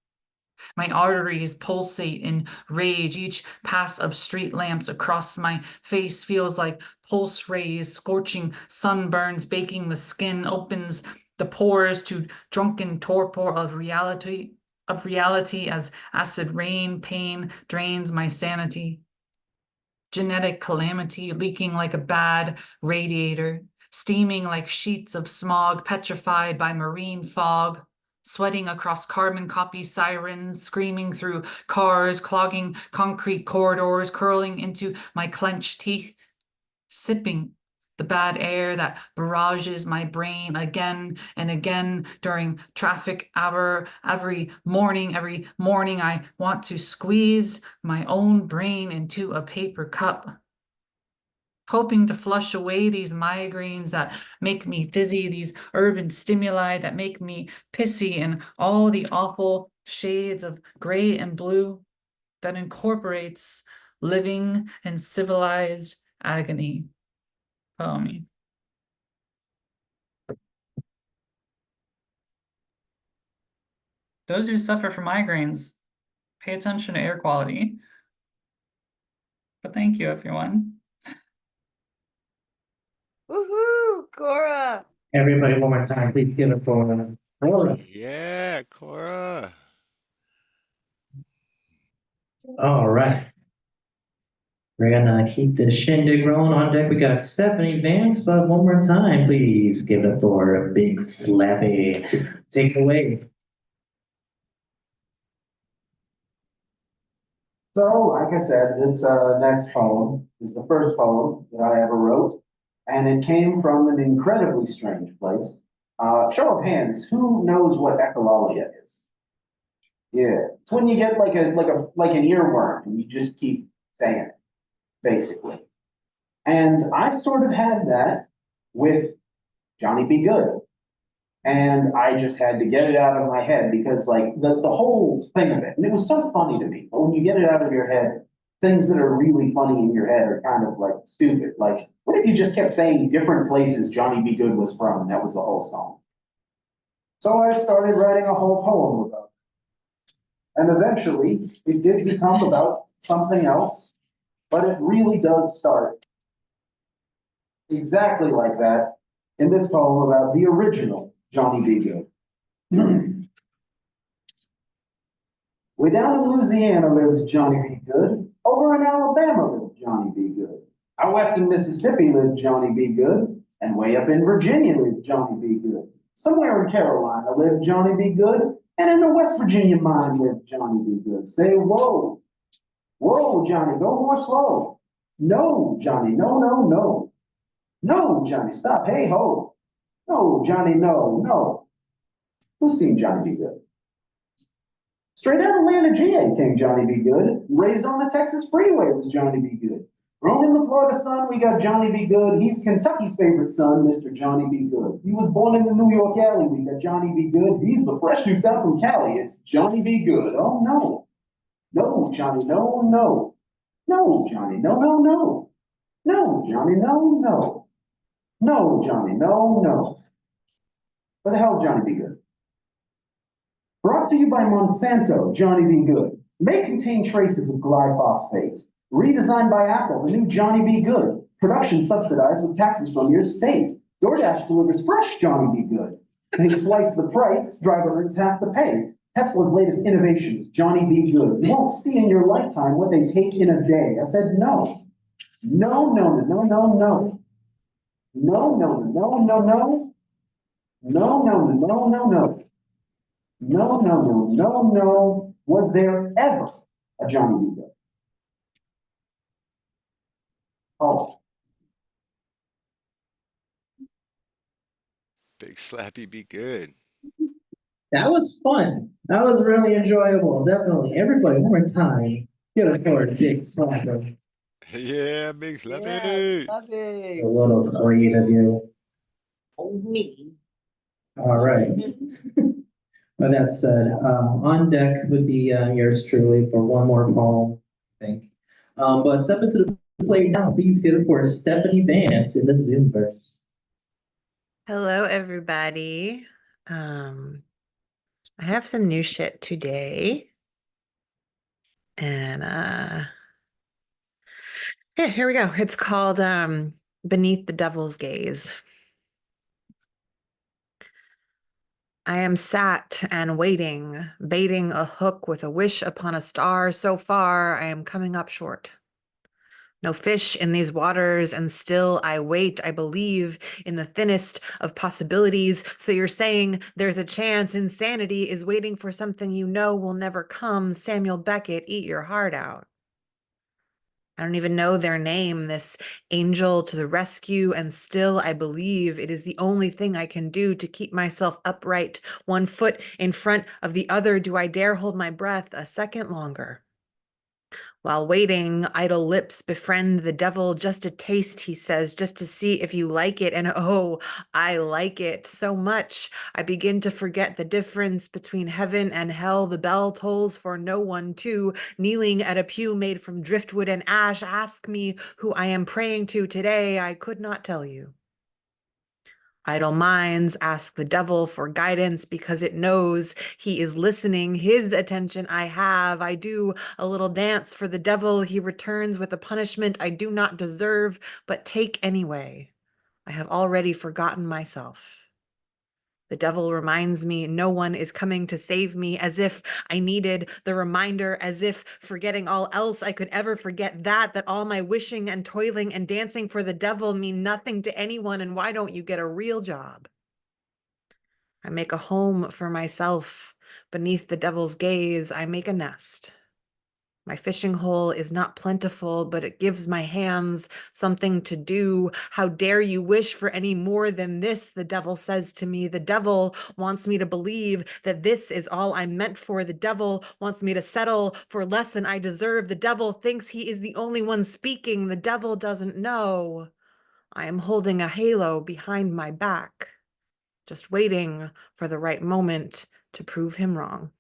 My arteries pulsate in rage. Each pass of street lamps across my face feels like pulse rays, scorching sunburns, baking the skin, opens the pores to drunken torpor of reality as acid rain, pain drains my sanity. Genetic calamity leaking like a bad radiator, steaming like sheets of smog petrified by marine fog, sweating across carbon copy sirens, screaming through cars, clogging concrete corridors, curling into my clenched teeth, sipping the bad air that barrages my brain again and again during traffic hour. Every morning I want to squeeze my own brain into a paper cup, hoping to flush away these migraines that make me dizzy, these urban stimuli that make me pissy, and all the awful shades of gray and blue that incorporates living in civilized agony. Poem. Those who suffer from migraines, pay attention to air quality. But thank you, everyone. Woohoo, Cora. Everybody, one more time, please give it for Laura. Yeah, Cora. All right. We're gonna keep the shindig rolling. On deck, we got Stephanie Vance, but one more time, please give it for Big Slappy. Take it away. So, like I said, this next poem is the first poem that I ever wrote, and it came from an incredibly strange place. Show of hands, who knows what echolalia is? Yeah, it's when you get like an earworm and you just keep saying it, basically. And I sort of had that with Johnny Be Good. And I just had to get it out of my head because like the whole thing of it, and it was so funny to me, but when you get it out of your head, things that are really funny in your head are kind of like stupid. Like, what if you just kept saying different places Johnny Be Good was from, and that was the whole song? So I started writing a whole poem about it. And eventually it did become about something else, but it really does start exactly like that in this poem about the original Johnny Be Good. Way down in Louisiana lived Johnny Be Good. Over in Alabama lived Johnny Be Good. Out west in Mississippi lived Johnny Be Good. And way up in Virginia lived Johnny Be Good. Somewhere in Carolina lived Johnny Be Good. And in a West Virginia mine lived Johnny Be Good. Say, whoa, whoa, Johnny, go more slow. No, Johnny, no, no, no. No, Johnny, stop, hey ho. No, Johnny, no, no. Who's seen Johnny Be Good? Straight out of Atlanta, GA came Johnny Be Good. Raised on the Texas freeway was Johnny Be Good. Grown in the Florida sun, we got Johnny Be Good. He's Kentucky's favorite son, Mr. Johnny Be Good. He was born in the New York alley, we got Johnny Be Good. He's the fresh new south from Cali, it's Johnny Be Good. Oh no. No, Johnny, no, no. No, Johnny, no, no, no. No, Johnny, no, no. No, Johnny, no, no. Where the hell's Johnny Be Good? Brought to you by Monsanto, Johnny Be Good. May contain traces of glyphosate. Redesigned by Apple, the new Johnny Be Good. Production subsidized with taxes from your state. DoorDash delivers fresh Johnny Be Good. Pay twice the price, driver earns half the pay. Tesla's latest innovations, Johnny Be Good. You won't see in your lifetime what they take in a day. I said no. No, no, no, no, no, no. No, no, no, no, no. No, no, no, no, no, no. No, no, no, no, no. Was there ever a Johnny Be Good? Oh, Big Slappy be good. That was fun. That was really enjoyable. Definitely. Everybody, one more time. Give it for a big slapper. Yeah, Big Yes, Slappy. love it. A little great of you. Oh, me. All right. With that said, on deck would be yours truly for one more poem, I think. But step into the plate now. Please get it for Stephanie Vance in the Zoomverse. Hello, everybody. I have some new shit today. And yeah, here we go. It's called Beneath the Devil's Gaze. I am sat and waiting, baiting a hook with a wish upon a star. So far, I am coming up short. No fish in these waters, and still I wait. I believe in the thinnest of possibilities. So you're saying there's a chance insanity is waiting for something you know will never come. Samuel Beckett, eat your heart out. I don't even know their name, this angel to the rescue, and still I believe it is the only thing I can do to keep myself upright, one foot in front of the other. Do I dare hold my breath a second longer? While waiting, idle lips befriend the devil. Just a taste, he says, just to see if you like it. And oh, I like it so much. I begin to forget the difference between heaven and hell. The bell tolls for no one, too. Kneeling at a pew made from driftwood and ash, ask me who I am praying to today. I could not tell you. Idle minds ask the devil for guidance because it knows he is listening. His attention I have. I do a little dance for the devil. He returns with a punishment I do not deserve, but take anyway. I have already forgotten myself. The devil reminds me no one is coming to save me, as if I needed the reminder, as if forgetting all else I could ever forget that all my wishing and toiling and dancing for the devil mean nothing to anyone, and why don't you get a real job? I make a home for myself. Beneath the devil's gaze, I make a nest. My fishing hole is not plentiful, but it gives my hands something to do. How dare you wish for any more than this? The devil says to me. The devil wants me to believe that this is all I'm meant for. The devil wants me to settle for less than I deserve. The devil thinks he is the only one speaking. The devil doesn't know. I am holding a halo behind my back, just waiting for the right moment to prove him wrong.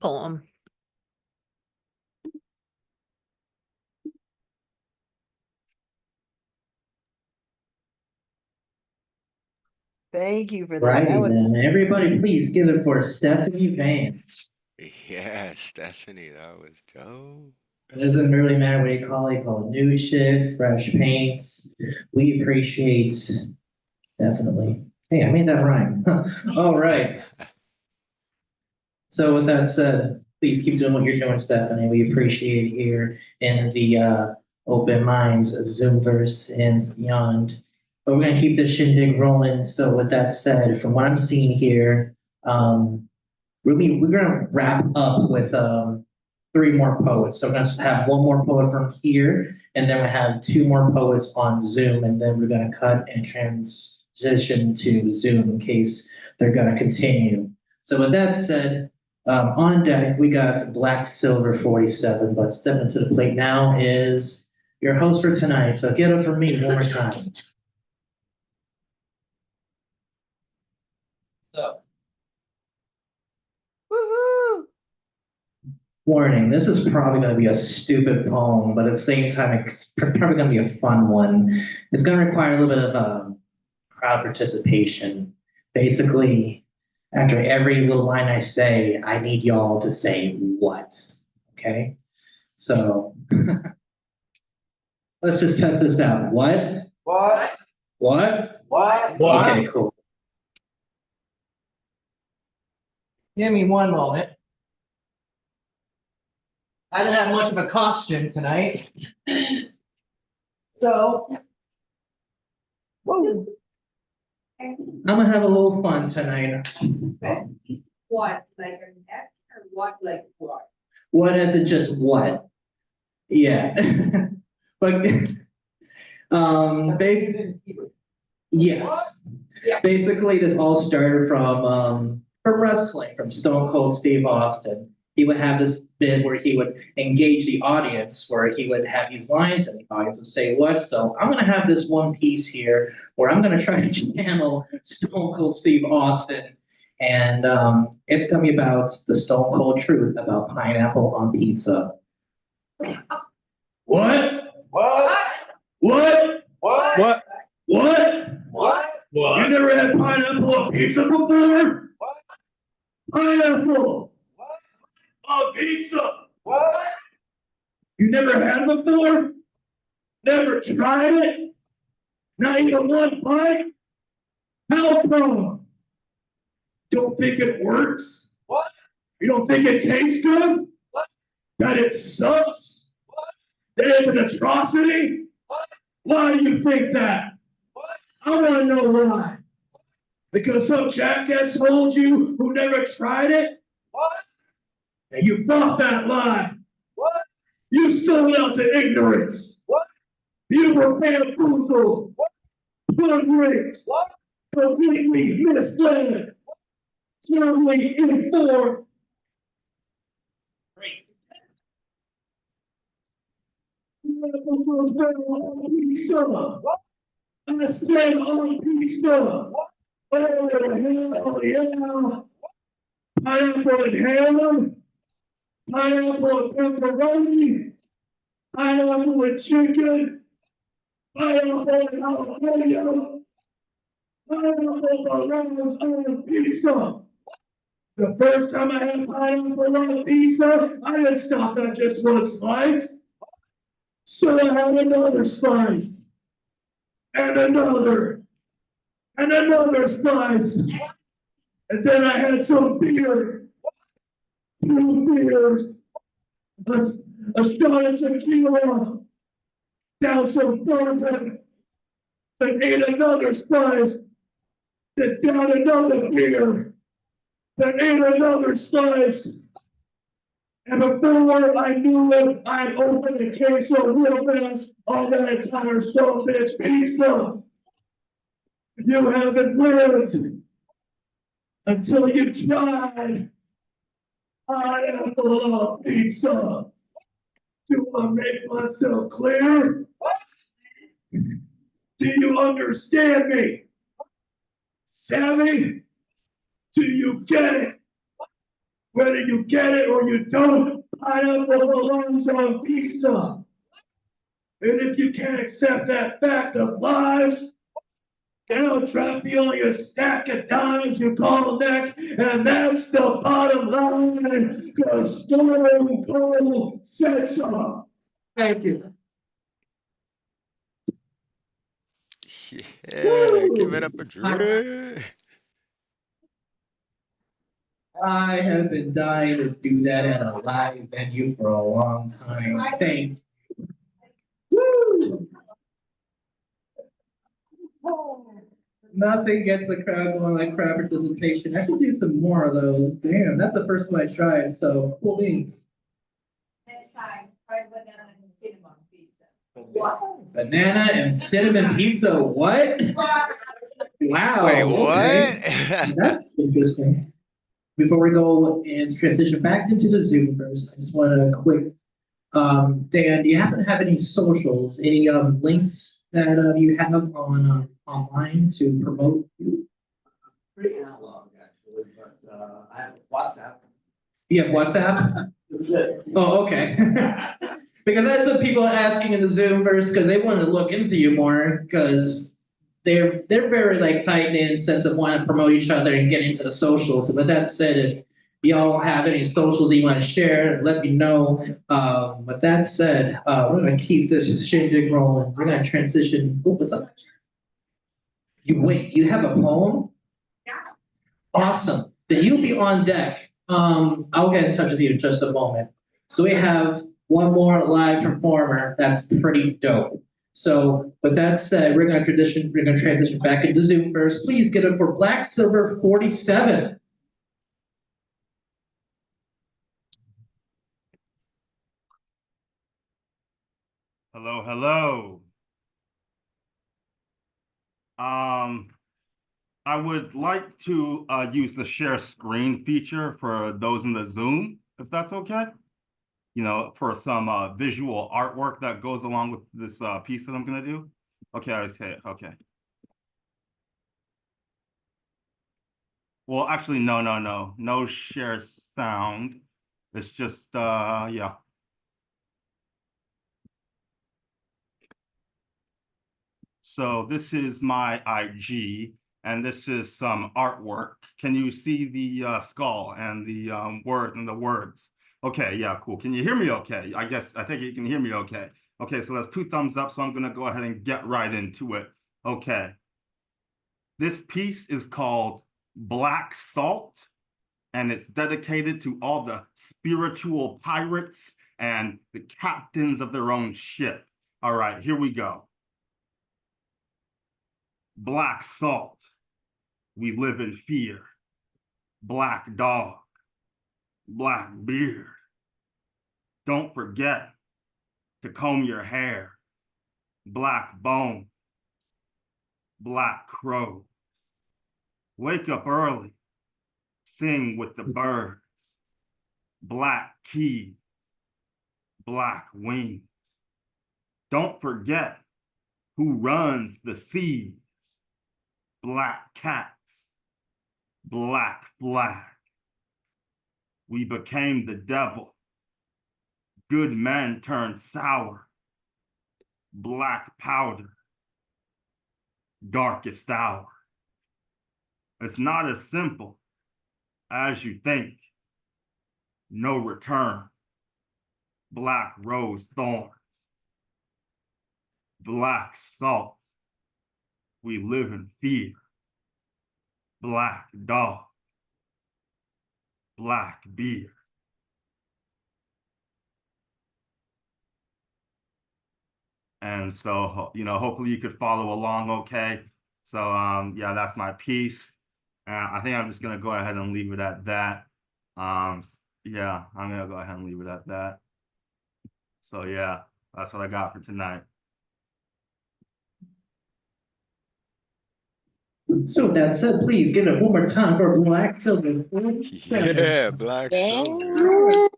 Poem. Thank you for that. Righty That was then, everybody please give it for Stephanie Vance. Yeah, Stephanie, that was dope. It doesn't really matter what you call it new shit, fresh paints. We appreciate, definitely. Hey, I made that rhyme. All right. So with that said, please keep doing what you're doing, Stephanie. We appreciate it here in the Open Minds Zoomverse and beyond. But we're gonna keep this shindig rolling. So with that said, from what I'm seeing here, we're gonna wrap up with 3 more poets. So we're gonna have 1 more poet from here, and then we have 2 more poets on Zoom, and then we're gonna cut and transition to Zoom in case they're gonna continue. So with that said, on deck we got Black Silver 47, but stepping to the plate now is your host for tonight. So get up for me one more time. So. woohoo. Warning, this is probably going to be a stupid poem, but at the same time, it's probably going to be a fun one. It's going to require a little bit of crowd participation. Basically, after every little line I say, I need y'all to say what, okay? So, let's just test this out. What? What? What? What? Okay, cool. Give me one moment. I didn't have much of a costume tonight. So. Whoa. I'm going to have a little fun tonight. What, like an S or what, like what? What as in just what? Yeah. But yes. Yeah. Basically, this all started from wrestling, from Stone Cold Steve Austin. He would have this bit where he would engage the audience, where he would have these lines and the audience would say what. So I'm going to have this one piece here where I'm going to try to channel Stone Cold Steve Austin. And it's going to be about the stone cold truth about pineapple on pizza. What? What? What? What? What? What? You never had pineapple on pizza before? What? Pineapple What? on pizza. What? You never had it before? Never tried it? Not even one bite? How come? Don't think it works? What? You don't think it tastes good? What? That it sucks? What? That it's an atrocity? What? Why do you think that? What? I want to know why. Because some jackass told you who never tried it? What? And you bought that lie. What? You sold out to ignorance. What? You were bamboozled. What? Hoodwinked. What? Completely misled. Totally informed. What? I spent on pizza. What? Oh, yeah. Pineapple and ham. Pineapple and pepperoni. Pineapple and chicken. Pineapple and jalapenos. Pineapple around on pizza. The first time I had pineapple on pizza, I didn't stop at just one slice. So I had another slice. And another. And another slice. And then I had some beer. 2 beers. A shot of tequila. Down some bourbon. Then ate another slice. Then down another beer. Then ate another slice. And before I knew it, I opened a case of real fast on that entire stone bitch pizza. You haven't lived until you tried. I am the law pizza. Do I make myself clear? Do you understand me? Sammy, do you get it? Whether you get it or you don't, pineapple belongs on pizza. And if you can't accept that fact of life, then I'll drop you only a stack of dimes you call neck, and that's the bottom line, because Stone Cold said so. Thank you. Yeah, give it up a drink. I have been dying to do that at a live venue for a long time. Thank you. Woo! Nothing gets the crowd going like crowd participation. I should do some more of those. Damn, that's the first one I tried. So cool beans. Next time, try banana and cinnamon pizza. What? Banana and cinnamon pizza. What? Wow. Wait, okay. what? That's interesting. Before we go and transition back into the Zoom first, I just wanted a quick, Dan, do you happen to have any socials, any links that you have on online to promote you? Pretty analog, actually, but I have WhatsApp. You have WhatsApp? That's it. Oh, okay. Because I had some people asking in the Zoom first because they wanted to look into you more because they're very like tight knit in the sense of wanting to promote each other and get into the socials. So with that said, if y'all have any socials that you want to share, let me know. With that said, we're gonna keep this shindig rolling. We're gonna transition. Oh, what's up? You have a poem? Yeah. Awesome. Then you'll be on deck. I'll get in touch with you in just a moment. So we have one more live performer that's pretty dope. So with that said, we're gonna transition back into Zoom first. Please get it for Black Silver 47. Hello, hello. I would like to use the share screen feature for those in the Zoom, if that's okay. You know, for some visual artwork that goes along with this piece that I'm gonna do. Okay, I say it, okay. Well, actually, no share sound. It's just, yeah. So this is my IG, and this is some artwork. Can you see the skull and the words? Okay, yeah, cool. Can you hear me okay? I think you can hear me okay. Okay, so that's 2 thumbs up, so I'm gonna go ahead and get right into it. Okay. This piece is called Black Salt, and it's dedicated to all the spiritual pirates and the captains of their own ship. All right, here we go. Black salt, we live in fear. Black dog, black beard. Don't forget to comb your hair. Black bone, black crow. Wake up early, sing with the birds. Black keys, black wings. Don't forget who runs the seas. Black cats, black flag. We became the devil. Good men turned sour. Black powder, darkest hour. It's not as simple as you think. No return. Black rose thorns. Black salt. We live in fear. Black dog. Black beer. And so, you know, hopefully you could follow along okay. So, yeah, that's my piece. I think I'm just going to go ahead and leave it at that. Yeah, I'm gonna go ahead and leave it at that. So yeah, that's what I got for tonight. So with that said, please give it one more time for Black Silver. Yeah, Black Silver.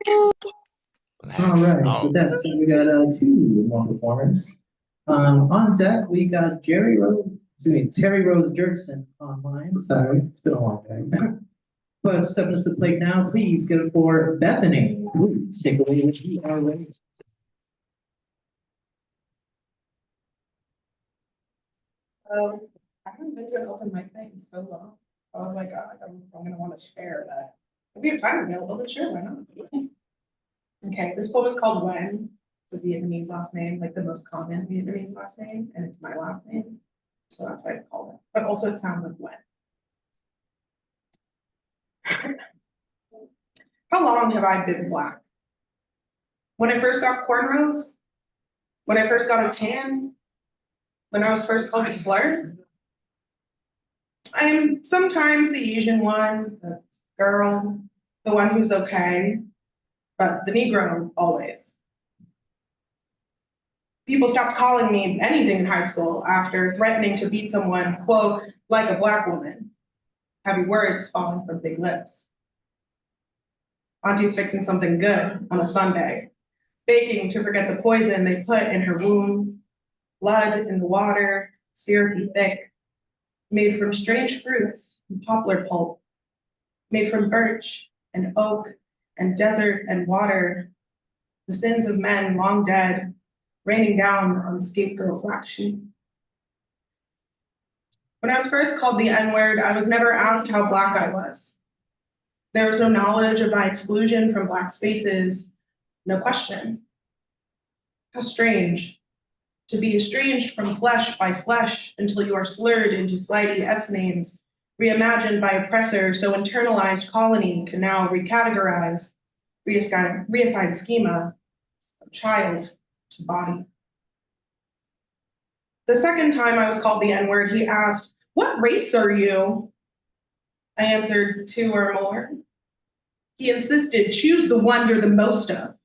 Black All right, with that Silver. said, we got two more performers. On deck, we got Terry Rose Jerkson online. Sorry, it's been a long day. But stepping to the plate now, please give it for Bethany. Please take away with you are ready. I haven't been to an open mic thing in so long. I was like, I'm gonna want to share that. If we have time available, then sure, why not? Okay, this poem is called When. It's a Vietnamese last name, like the most common Vietnamese last name, and it's my last name. So that's why it's called it. But also it sounds like when. How long have I been Black? When I first got cornrows? When I first got a tan? When I was first called a slur? I am sometimes the Asian one, the girl, the one who's okay, but the Negro always. People stopped calling me anything in high school after threatening to beat someone, quote, like a Black woman. Heavy words falling from big lips. Auntie's fixing something good on a Sunday, baking to forget the poison they put in her womb, blood in the water, syrupy thick, made from strange fruits and poplar pulp, made from birch and oak and desert and water, the sins of men long dead, raining down on the scapegoat black sheep. When I was first called the N-word, I was never asked how Black I was. There was no knowledge of my exclusion from Black spaces, no question. How strange to be estranged from flesh by flesh until you are slurred into slidey S names, reimagined by oppressor, so internalized colony can now recategorize, reassign schema of child to body. The second time I was called the N-word, he asked, "What race are you?" I answered, 2 or more. He insisted, "Choose the one you're the most of."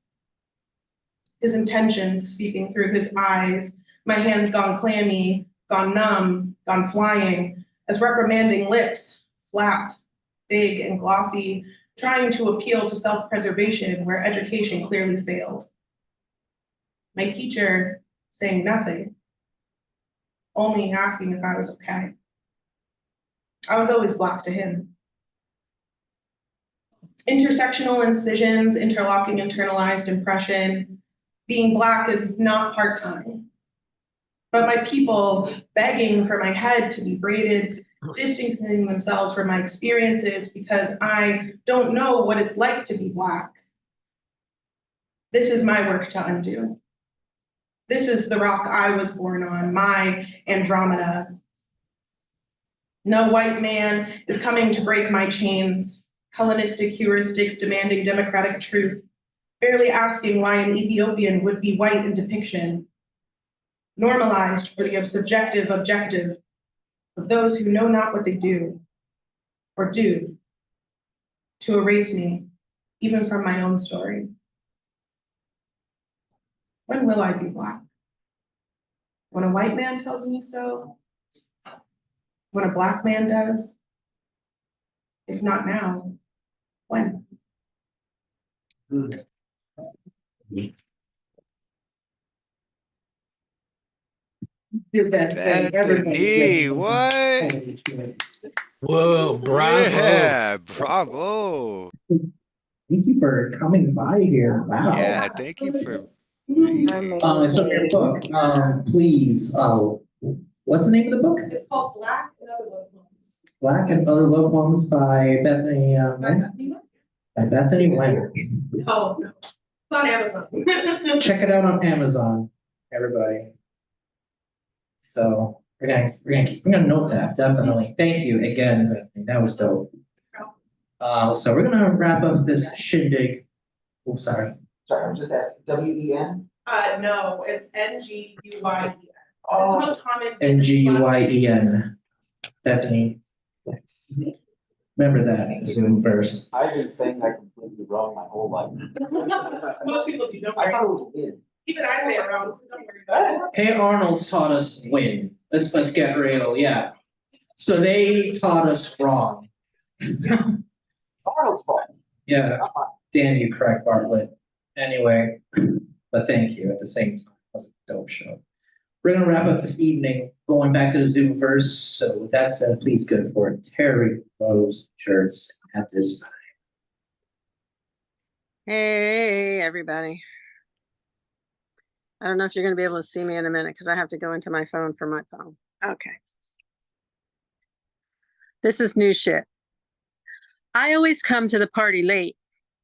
His intentions seeping through his eyes, my hands gone clammy, gone numb, gone flying, as reprimanding lips flap, big and glossy, trying to appeal to self-preservation where education clearly failed. My teacher saying nothing, only asking if I was okay. I was always Black to him. Intersectional incisions, interlocking internalized impression. Being Black is not part-time. But my people begging for my head to be braided, distancing themselves from my experiences because I don't know what it's like to be Black. This is my work to undo. This is the rock I was born on, my Andromeda. No white man is coming to break my chains. Hellenistic heuristics demanding democratic truth, barely asking why an Ethiopian would be white in depiction. Normalized for the subjective objective of those who know not what they do, or do, to erase me, even from my own story. When will I be Black? When a white man tells me so? When a Black man does? If not now, when? Did that thing, everybody Bethany, did. what? Holy shit. Whoa, bravo. Yeah, bravo. Thank you for coming by here. Wow. Yeah, thank you for reading. So your book, please, what's the name of the book? It's called Black and Other Love Poems. Black and Other Love Poems by Bethany, by Bethany Wen. No, it's on Amazon. Check it out on Amazon, everybody. So we're gonna note that, definitely. Thank you again, Bethany. That was dope. So we're gonna wrap up this shindig. Oops, sorry. Sorry, I'm just asking, W-E-N? No, it's Nguyen. It's the most common. Nguyen. Bethany. Remember that, Zoom verse. I've been saying that completely wrong my whole life. Most people do. Don't I worry. thought it was a win. Even I say it wrong. Don't worry about it. Hey Arnold's taught us win. Let's get real, yeah. So they taught us wrong. Arnold's fault. Yeah, damn you, Craig Bartlett. Anyway, but thank you at the same time. It was a dope show. We're gonna wrap up this evening, going back to the Zoom verse. So with that said, please go for Terry Rose shirts at this time. Hey, everybody. I don't know if you're going to be able to see me in a minute because I have to go into my phone for my phone. Okay. This is new shit. I always come to the party late.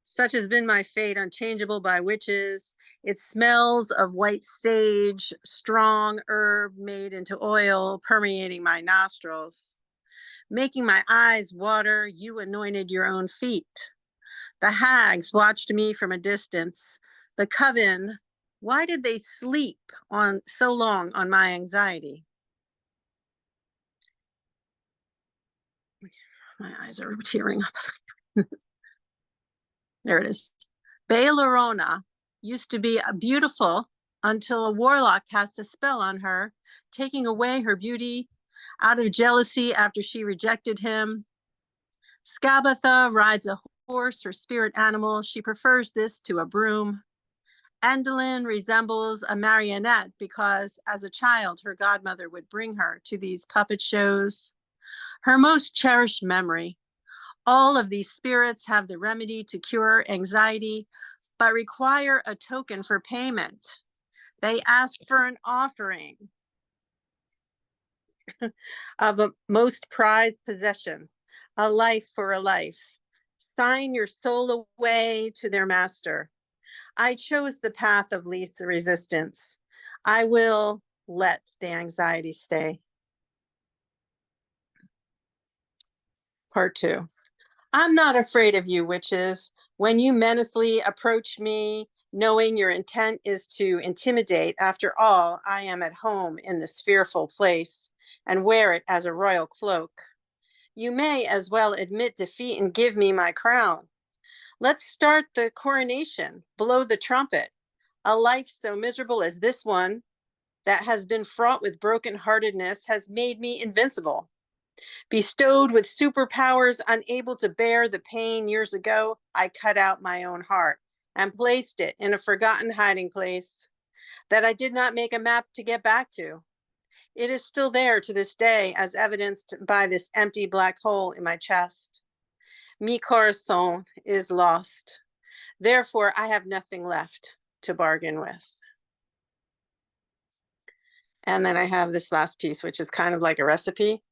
Such has been my fate, unchangeable by witches. It smells of white sage, strong herb made into oil, permeating my nostrils. Making my eyes water, you anointed your own feet. The hags watched me from a distance. The coven, why did they sleep on so long on my anxiety? My eyes are tearing up. There it is. Baelorona used to be beautiful until a warlock cast a spell on her, taking away her beauty out of jealousy after she rejected him. Skabatha rides a horse, her spirit animal. She prefers this to a broom. Andalyn resembles a marionette because as a child, her godmother would bring her to these puppet shows. Her most cherished memory. All of these spirits have the remedy to cure anxiety, but require a token for payment. They ask for an offering of a most prized possession, a life for a life. Sign your soul away to their master. I chose the path of least resistance. I will let the anxiety stay. Part 2. I'm not afraid of you, witches. When you menacingly approach me, knowing your intent is to intimidate, after all, I am at home in this fearful place and wear it as a royal cloak. You may as well admit defeat and give me my crown. Let's start the coronation, blow the trumpet. A life so miserable as this one that has been fraught with brokenheartedness has made me invincible. Bestowed with superpowers, unable to bear the pain years ago, I cut out my own heart and placed it in a forgotten hiding place that I did not make a map to get back to. It is still there to this day, as evidenced by this empty black hole in my chest. Mi corazón is lost. Therefore, I have nothing left to bargain with. And then I have this last piece, which is kind of like a recipe.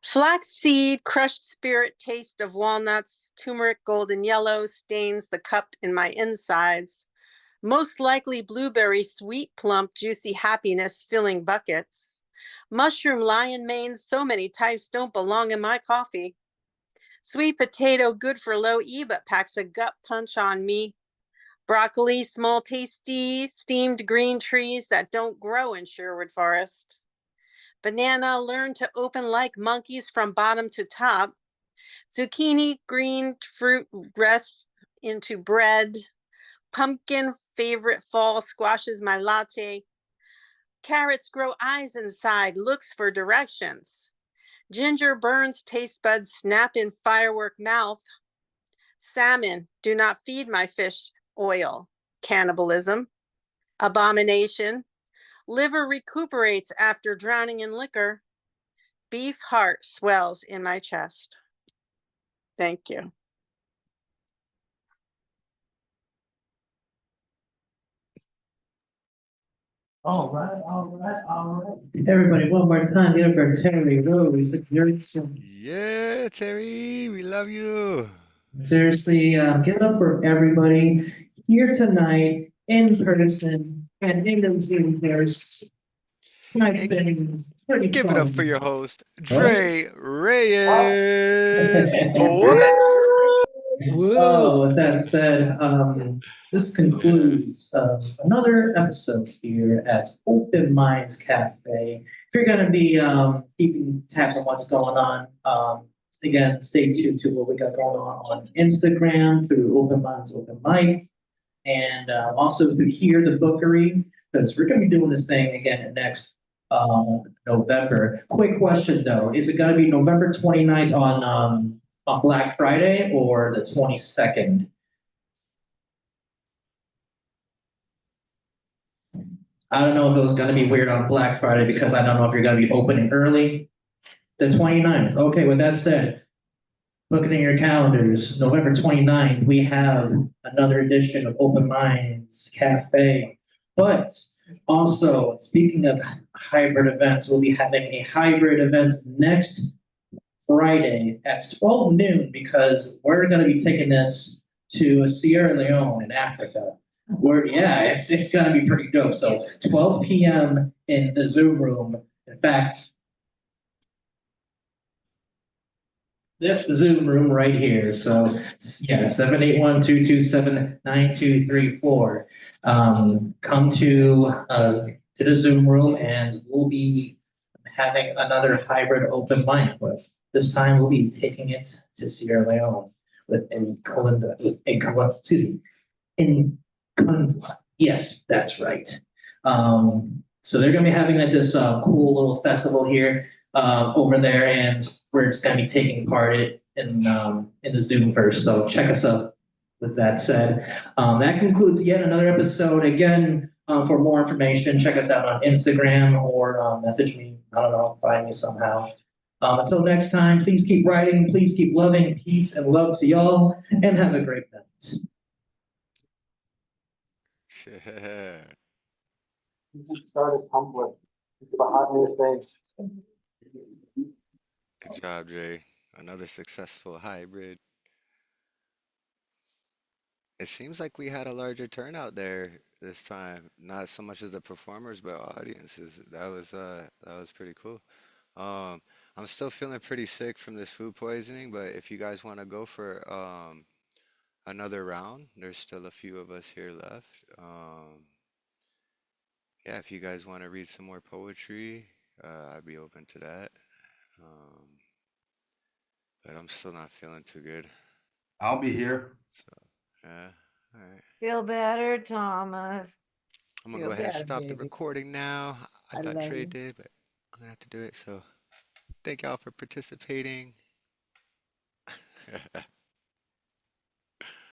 Flaxseed, crushed spirit, taste of walnuts, turmeric, golden yellow, stains the cup in my insides. Most likely blueberry, sweet, plump, juicy happiness filling buckets. Mushroom, lion mane, so many types don't belong in my coffee. Sweet potato, good for low E, but packs a gut punch on me. Broccoli, small, tasty, steamed green trees that don't grow in Sherwood Forest. Banana, learn to open like monkeys from bottom to top. Zucchini, green fruit, rest into bread. Pumpkin, favorite fall, squashes my latte. Carrots grow eyes inside, looks for directions. Ginger burns taste buds, snap in firework mouth. Salmon, do not feed my fish oil. Cannibalism. Abomination. Liver recuperates after drowning in liquor. Beef heart swells in my chest. Thank you. All right. Everybody, one more time, give it for Terry Rose. Yeah, Terry, we love you. Seriously, give it up for everybody here tonight in person and in the Zoom verse. Tonight's been pretty Give it up for fun. your host, What? Dre Reyes. What? Oh, with that said, this concludes another episode here at Open Minds Cafe. If you're going to be keeping tabs on what's going on, again, stay tuned to what we got going on Instagram, through Open Minds, Open Mic, and also through here, the Bookery, because we're going to be doing this thing again next November. Quick question though, is it going to be November 29th on Black Friday or the 22nd? I don't know if it was going to be weird on Black Friday because I don't know if you're going to be opening early. The 29th. Okay, with that said, look it in your calendars. November 29th, we have another edition of Open Minds Cafe. But also, speaking of hybrid events, we'll be having a hybrid event next Friday at 12 noon because we're going to be taking this to Sierra Leone in Africa. It's going to be pretty dope. So 12 p.m. in the Zoom room. In fact, this Zoom room right here. So yeah, 781-227-9234. Come to the Zoom room and we'll be having another hybrid open mic with. This time we'll be taking it to Sierra Leone yes, that's right. So they're gonna be having this cool little festival here over there, and we're just gonna be taking part in the Zoom first. So check us out. With that said, that concludes yet another episode. Again, for more information, check us out on Instagram or message me. I don't know, find me somehow. Until next time, please keep writing, please keep loving, peace and love to y'all, and have a great night. Yeah. You just started Tumblr. It's the hot new thing. Good job, Jay. Another successful hybrid. It seems like we had a larger turnout there this time. Not so much as the performers, but audiences. That was pretty cool. Um, I'm still feeling pretty sick from this food poisoning, but if you guys want to go for another round, there's still a few of us here left. Yeah, if you guys want to read some more poetry, I'd be open to that. Um, but I'm still not feeling too good. I'll be here. So, yeah, all right. Feel better, Thomas. I'm gonna Feel go ahead and better, stop the baby. recording now. I I thought love Trey you. did, but I'm gonna have to do it. So, thank y'all for participating.